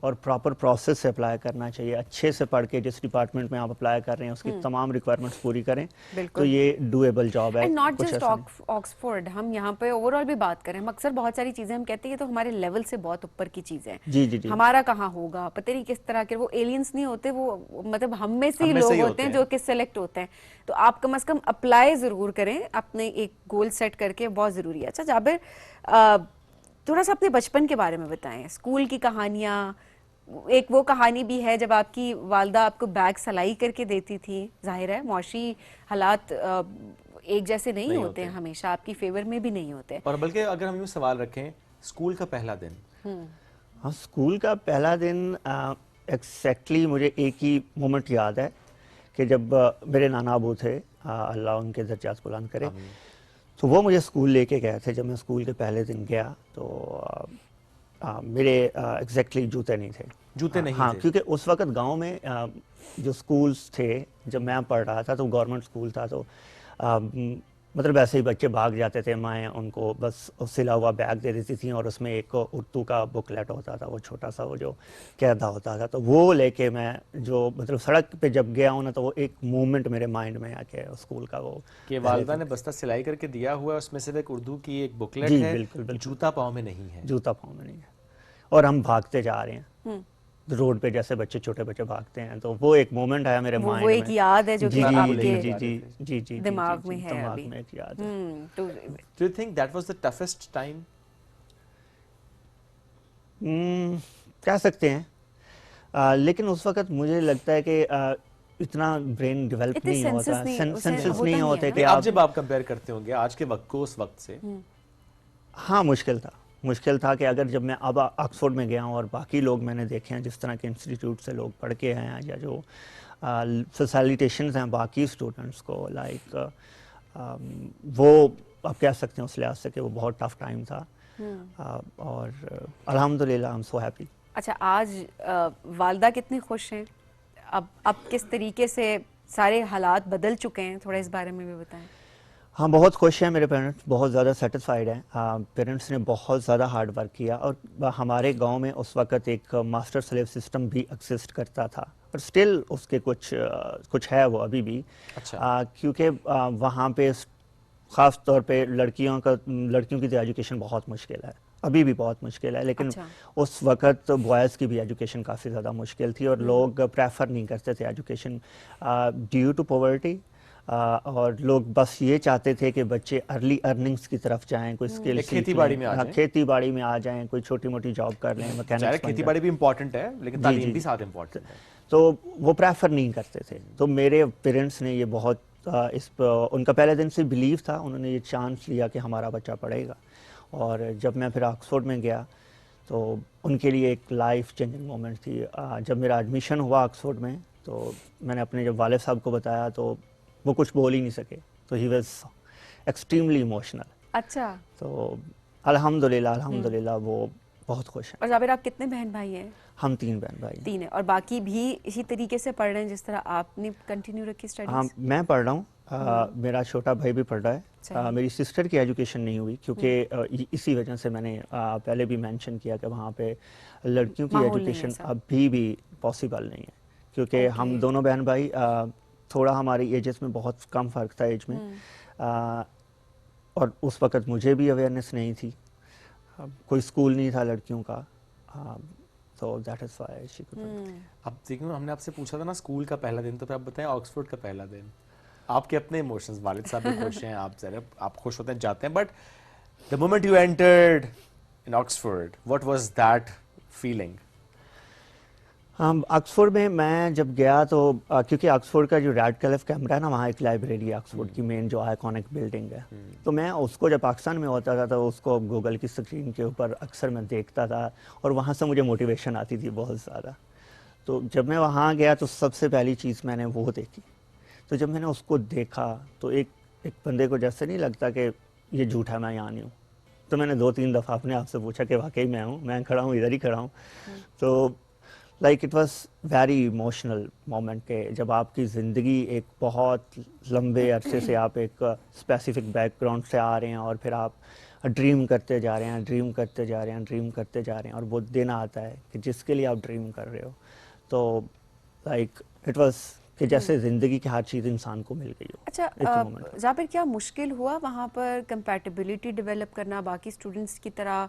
और प्रॉपर प्रोसेस से अप्लाई करना चाहिए। अच्छे से पढ़ के जिस डिपार्टमेंट में आप अप्लाई कर रहे हैं उसकी तमाम रिक्वायरमेंट्स पूरी करें, तो ये डूएबल जॉब है। नॉट जस्ट ऑक्सफोर्ड, हम यहाँ पे ओवरऑल भी बात करें, हम अक्सर बहुत सारी चीजें हम कहते हैं तो हमारे लेवल से बहुत ऊपर की चीजें हैं। जी जी जी। हमारा कहाँ होगा पता नहीं किस तरह के, वो एलियंस नहीं होते, वो मतलब हम में से ही लोग होते हैं जो कि सिलेक्ट होते हैं। तो आप कम से कम अप्लाई जरूर करें, अपने एक गोल सेट करके, बहुत जरूरी है। अच्छा जाबिर, थोड़ा सा अपने बचपन के बारे में बताएं, स्कूल की कहानियां। एक वो कहानी भी है जब आपकी वालदा आपको बैग सलाई करके देती थी, जाहिर है मौशी हालात एक जैसे नहीं होते हैं हमेशा, आपकी फेवर में भी नहीं होते। और बल्कि अगर हम यूँ सवाल रखें, स्कूल का पहला दिन। हाँ, स्कूल का पहला दिन एग्जैक्टली मुझे एक ही मोमेंट याद है कि जब मेरे नाना अबू थे, अल्लाह उनके दर्जात बुलंद करे, तो वो मुझे स्कूल लेके गए थे। जब मैं स्कूल के पहले दिन गया तो मेरे एग्जैक्टली जूते नहीं थे। जूते नहीं हाँ, थे? क्योंकि उस वक्त गांव में जो स्कूल्स थे, जब मैं पढ़ रहा था तो गवर्नमेंट स्कूल था, तो मतलब ऐसे ही बच्चे भाग जाते थे, मैं उनको बस सिला हुआ बैग दे देती थी और उसमें एक उर्दू का बुकलेट होता था, वो छोटा सा, वो जो कैदा होता था, तो वो लेके मैं जो मतलब सड़क पे जब गया हूँ ना, तो वो एक मूवमेंट मेरे माइंड में आके स्कूल का वो कि वालिदा ने बस्ता सिलाई करके दिया हुआ है, उसमें सिर्फ एक उर्दू की एक बुकलेट है, बिल्कुल, बिल्कुल। जूता पाँव में नहीं है। जूता पाँव में नहीं है और हम भागते जा रहे हैं रोड पे, जैसे बच्चे छोटे बच्चे भागते हैं, तो वो एक मोमेंट आया मेरे माइंड में। वो एक याद है जो कि आपके जी दिमाग में है अभी। में एक याद है। Do you think that was the toughest time? कह सकते हैं, लेकिन उस वक्त मुझे लगता है कि इतना ब्रेन डेवलप नहीं होता, सेंसेस नहीं होते कि आप जब आप कंपेयर करते होंगे आज के वक्त को उस वक्त से। हाँ, मुश्किल था कि अगर जब मैं अब ऑक्सफोर्ड में गया हूँ और बाकी लोग मैंने देखे हैं जिस तरह के इंस्टीट्यूट से लोग पढ़ के हैं, या जो फैसिलिटेशंस हैं बाकी स्टूडेंट्स को, लाइक वो आप कह सकते हैं उस लिहाज से कि वो बहुत टफ टाइम था। और अल्हम्दुलिल्लाह आई एम सो हैप्पी। अच्छा, आज वालदा कितनी खुश हैं? अब किस तरीके से सारे हालात बदल चुके हैं, थोड़ा इस बारे में भी बताएं। हाँ, बहुत खुश हैं मेरे पेरेंट्स, बहुत ज़्यादा सेटिस्फाइड हैं। पेरेंट्स ने बहुत ज़्यादा हार्ड वर्क किया और हमारे गांव में उस वक्त एक मास्टर स्लेव सिस्टम भी एग्जिस्ट करता था और स्टिल उसके कुछ है वो अभी भी। अच्छा। क्योंकि वहाँ पे ख़ास तौर पे लड़कियों की तो एजुकेशन बहुत मुश्किल है, अभी भी बहुत मुश्किल है, लेकिन उस वक्त बॉयज़ की भी एजुकेशन काफ़ी ज़्यादा मुश्किल थी और लोग प्रेफर नहीं करते थे एजुकेशन ड्यू टू पॉवर्टी। और लोग बस ये चाहते थे कि बच्चे अर्ली अर्निंग्स की तरफ जाएं, कोई स्किल खेती-बाड़ी में आ जाएं, कोई छोटी मोटी जॉब कर लें, मैकेनिक्स। खेती-बाड़ी भी इम्पोर्टेंट है, लेकिन तालीम भी साथ इम्पोर्टेंट है, तो वो प्रेफर नहीं करते थे। तो मेरे पेरेंट्स ने ये बहुत उनका पहले दिन से बिलीव था, उन्होंने ये चांस लिया कि हमारा बच्चा पढ़ेगा। और जब मैं फिर ऑक्सफोर्ड में गया तो उनके लिए एक लाइफ चेंजिंग मोमेंट थी। जब मेरा एडमिशन हुआ ऑक्सफोर्ड में, तो मैंने अपने जब वालिद साहब को बताया तो वो कुछ बोल ही नहीं सके, तो ही वाज एक्सट्रीमली इमोशनल। अच्छा। तो अल्हम्दुलिल्लाह वो बहुत खुश हैं। और जाबिर, आप कितने बहन भाई हैं? हम 3 बहन भाई। 3 है, और बाकी भी इसी तरीके से पढ़ रहे हैं जिस तरह आपने कंटिन्यू रखी स्टडीज? हाँ, मैं पढ़ रहा हूँ, मेरा छोटा भाई भी पढ़ रहा है। मेरी सिस्टर की एजुकेशन नहीं हुई क्योंकि इसी वजह से मैंने पहले भी मेंशन किया कि वहाँ पे लड़कियों की एजुकेशन अभी भी पॉसिबल नहीं है, क्योंकि हम दोनों बहन भाई थोड़ा हमारी एजेस में बहुत कम फ़र्क था एज में, और उस वक़्त मुझे भी अवेयरनेस नहीं थी, कोई स्कूल नहीं था लड़कियों का, तो that is why she could. अब देखो, हमने आपसे पूछा था ना स्कूल का पहला दिन, तो फिर आप बताएं ऑक्सफोर्ड का पहला दिन, आपके अपने इमोशंस। वालिद साहब भी खुश हैं, आप खुश होते हैं, जाते हैं, but the moment you entered in Oxford, what was that feeling? Oxford में मैं जब गया तो क्योंकि ऑक्सफोर्ड का जो रेडक्लिफ कैमरा है ना, वहाँ एक लाइब्रेरी है ऑक्सफोर्ड की मेन, जो आइकॉनिक बिल्डिंग है, तो मैं उसको जब पाकिस्तान में होता था तो उसको गूगल की स्क्रीन के ऊपर अक्सर मैं देखता था और वहाँ से मुझे मोटिवेशन आती थी बहुत ज़्यादा। तो जब मैं वहाँ गया तो सबसे पहली चीज़ मैंने वो देखी। तो जब मैंने उसको देखा तो एक बंदे को जैसे नहीं लगता कि ये झूठा, मैं यहाँ नहीं हूँ, तो मैंने 2-3 दफ़ा अपने आप से पूछा कि वाकई मैं हूँ, मैं खड़ा हूँ, इधर ही खड़ा हूँ। तो like it was very emotional moment के जब आपकी ज़िंदगी एक बहुत लंबे अरसे से आप एक स्पेसिफिक बैकग्राउंड से आ रहे हैं और फिर आप ड्रीम करते जा रहे हैं, ड्रीम करते जा रहे हैं, ड्रीम करते जा रहे हैं और वो दिन आता है कि जिसके लिए आप ड्रीम कर रहे हो, तो लाइक इट वाज कि जैसे ज़िंदगी की हर चीज़ इंसान को मिल गई हो। अच्छा जाबिर, क्या मुश्किल हुआ वहाँ पर कंपैटिबिलिटी डेवलप करना बाकी स्टूडेंट्स की तरह,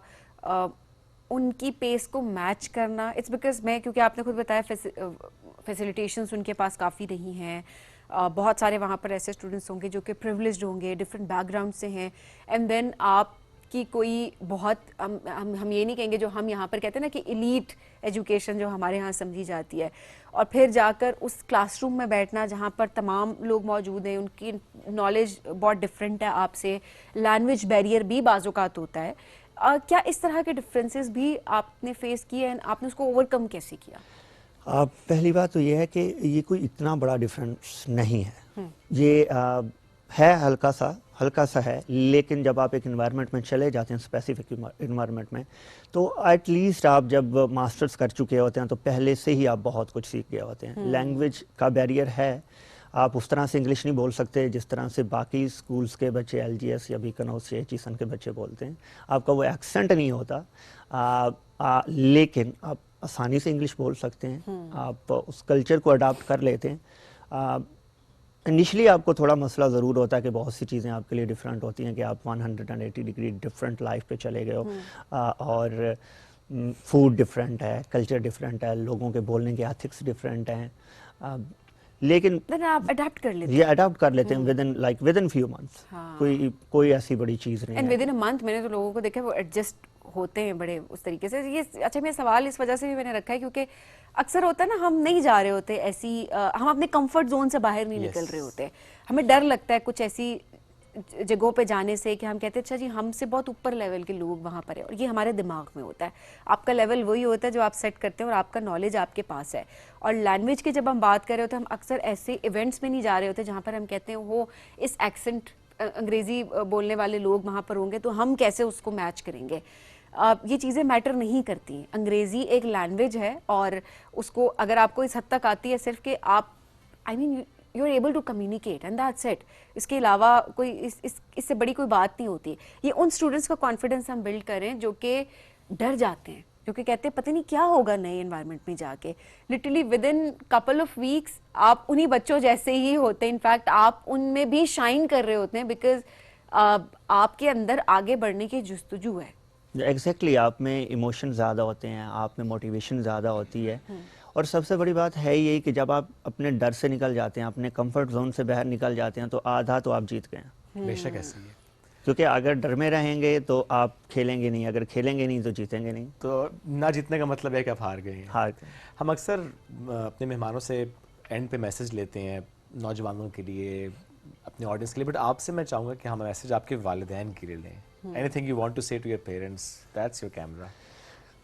उनकी पेस को मैच करना? इट्स बिकॉज मैं, क्योंकि आपने खुद बताया फैसिलिटेशंस उनके पास काफ़ी नहीं हैं, बहुत सारे वहाँ पर ऐसे स्टूडेंट्स होंगे जो कि प्रिविलेज्ड होंगे, डिफरेंट बैकग्राउंड से हैं, एंड देन आप की कोई बहुत हम ये नहीं कहेंगे जो हम यहाँ पर कहते हैं ना कि एलीट एजुकेशन जो हमारे यहाँ समझी जाती है, और फिर जाकर उस क्लासरूम में बैठना जहाँ पर तमाम लोग मौजूद हैं, उनकी नॉलेज बहुत डिफरेंट है आपसे, लैंग्वेज बैरियर भी बाज़-औक़ात होता है। क्या इस तरह के डिफरेंसेस भी आपने फेस किए हैं, आपने उसको ओवरकम कैसे किया? पहली बात तो ये है कि ये कोई इतना बड़ा डिफरेंस नहीं है, ये है हल्का सा है, लेकिन जब आप एक इन्वायरमेंट में चले जाते हैं, स्पेसिफिक इन्वायरमेंट में, तो एटलीस्ट आप जब मास्टर्स कर चुके होते हैं तो पहले से ही आप बहुत कुछ सीख गए होते हैं। लैंग्वेज का बैरियर है, आप उस तरह से इंग्लिश नहीं बोल सकते जिस तरह से बाकी स्कूल्स के बच्चे LGS या बीकानेर या एचईसन के बच्चे बोलते हैं, आपका वो एक्सेंट नहीं होता, लेकिन आप आसानी से इंग्लिश बोल सकते हैं, आप उस कल्चर को अडाप्ट कर लेते हैं। इनिशियली आपको थोड़ा मसला ज़रूर होता है कि बहुत सी चीज़ें आपके लिए डिफरेंट होती हैं कि आप 180 डिग्री डिफरेंट लाइफ पे चले गए हो, और फूड डिफरेंट है, कल्चर डिफरेंट है, लोगों के बोलने के एथिक्स डिफरेंट हैं, लेकिन आप अडाप्ट कर लेते हैं। ये अडाप्ट कर लेते हैं विद इन फ्यू मंथ्स। कोई ऐसी बड़ी चीज़ नहीं है। And with in a month मैंने तो लोगों को देखा वो एडजस्ट होते हैं बड़े उस तरीके से। ये अच्छा, मैं सवाल इस वजह से भी मैंने रखा है क्योंकि अक्सर होता है ना, हम नहीं जा रहे होते ऐसी, हम अपने कंफर्ट जोन से बाहर नहीं निकल रहे होते, हमें डर लगता है कुछ ऐसी जगहों पे जाने से कि हम कहते हैं अच्छा जी हमसे बहुत ऊपर लेवल के लोग वहाँ पर है, और ये हमारे दिमाग में होता है। आपका लेवल वही होता है जो आप सेट करते हैं और आपका नॉलेज आपके पास है। और लैंग्वेज की जब हम बात कर रहे होते हैं, हम अक्सर ऐसे इवेंट्स में नहीं जा रहे होते जहाँ पर हम कहते हैं वो इस एक्सेंट अंग्रेज़ी बोलने वाले लोग वहाँ पर होंगे तो हम कैसे उसको मैच करेंगे। ये चीज़ें मैटर नहीं करती। अंग्रेज़ी एक लैंग्वेज है और उसको अगर आपको इस हद तक आती है सिर्फ कि आप you are able to communicate and that's it, इसके अलावा कोई इससे बड़ी कोई बात नहीं होती। ये उन स्टूडेंट्स का कॉन्फिडेंस हम बिल्ड करें जो कि डर जाते हैं, जो कि कहते हैं पता नहीं क्या होगा नए एनवायरनमेंट में जाके। Literally with in couple of weeks आप उन्हीं बच्चों जैसे ही होते हैं, इनफैक्ट आप उनमें भी शाइन कर रहे होते हैं बिकॉज आपके अंदर आगे बढ़ने की जुस्तजू है। एग्जैक्टली आप में इमोशन ज़्यादा होते हैं, आप में मोटिवेशन ज़्यादा होती है, और सबसे बड़ी बात है यही कि जब आप अपने डर से निकल जाते हैं, अपने कंफर्ट जोन से बाहर निकल जाते हैं, तो आधा तो आप जीत गए हैं। बेशक ऐसी है, क्योंकि अगर डर में रहेंगे तो आप खेलेंगे नहीं, अगर खेलेंगे नहीं तो जीतेंगे नहीं। तो ना जीतने का मतलब है कि आप हार गए हैं। हार गए। हम अक्सर अपने मेहमानों से एंड पे मैसेज लेते हैं नौजवानों के लिए, अपने ऑडियंस के लिए, बट आपसे मैं चाहूँगा कि हम मैसेज आपके वालिदैन के लिए लें। Anything you want to say to your parents? That's your camera.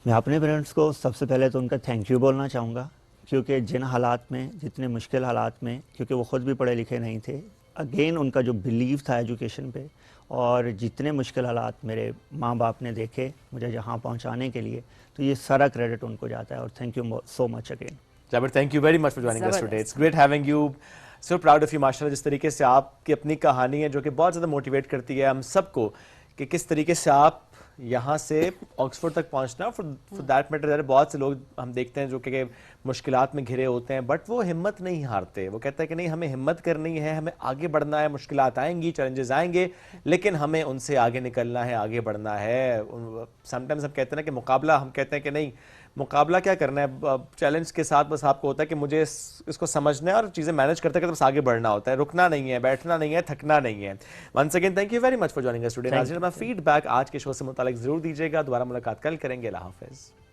मैं अपने पेरेंट्स को सबसे पहले तो उनका थैंक यू बोलना चाहूँगा, क्योंकि जिन हालात में, जितने मुश्किल हालात में, क्योंकि वो ख़ुद भी पढ़े लिखे नहीं थे, अगेन उनका जो बिलीव था एजुकेशन पे, और जितने मुश्किल हालात मेरे माँ बाप ने देखे मुझे यहाँ पहुँचाने के लिए, तो ये सारा क्रेडिट उनको जाता है। और thank you so much again. Jabir, thank you very much for joining us today. It's great having you. So proud of you माशाल्लाह, जिस तरीके से आपकी अपनी कहानी है जो कि बहुत ज़्यादा मोटिवेट करती है हम सबको कि किस तरीके से आप यहाँ से ऑक्सफोर्ड तक पहुँचना। फॉर दैट मैटर बहुत से लोग हम देखते हैं जो कि मुश्किलात में घिरे होते हैं, बट वो हिम्मत नहीं हारते। वो कहते हैं कि नहीं, हमें हिम्मत करनी है, हमें आगे बढ़ना है, मुश्किलात आएंगी, चैलेंजेस आएंगे, लेकिन हमें उनसे आगे निकलना है, आगे बढ़ना है। समटाइम्स हम कहते हैं ना कि मुकाबला, हम कहते हैं कि नहीं, मुकाबला क्या करना है, चैलेंज के साथ बस आपको होता है कि मुझे इसको समझना है और चीज़ें मैनेज करते करते बस आगे बढ़ना होता है, रुकना नहीं है, बैठना नहीं है, थकना नहीं है। Once again thank you very much for joining us today. नाज़रीन, अपना फीडबैक आज के शो से मुतालिक जरूर दीजिएगा। दोबारा मुलाकात कल करेंगे। अल्लाह हाफ़िज़।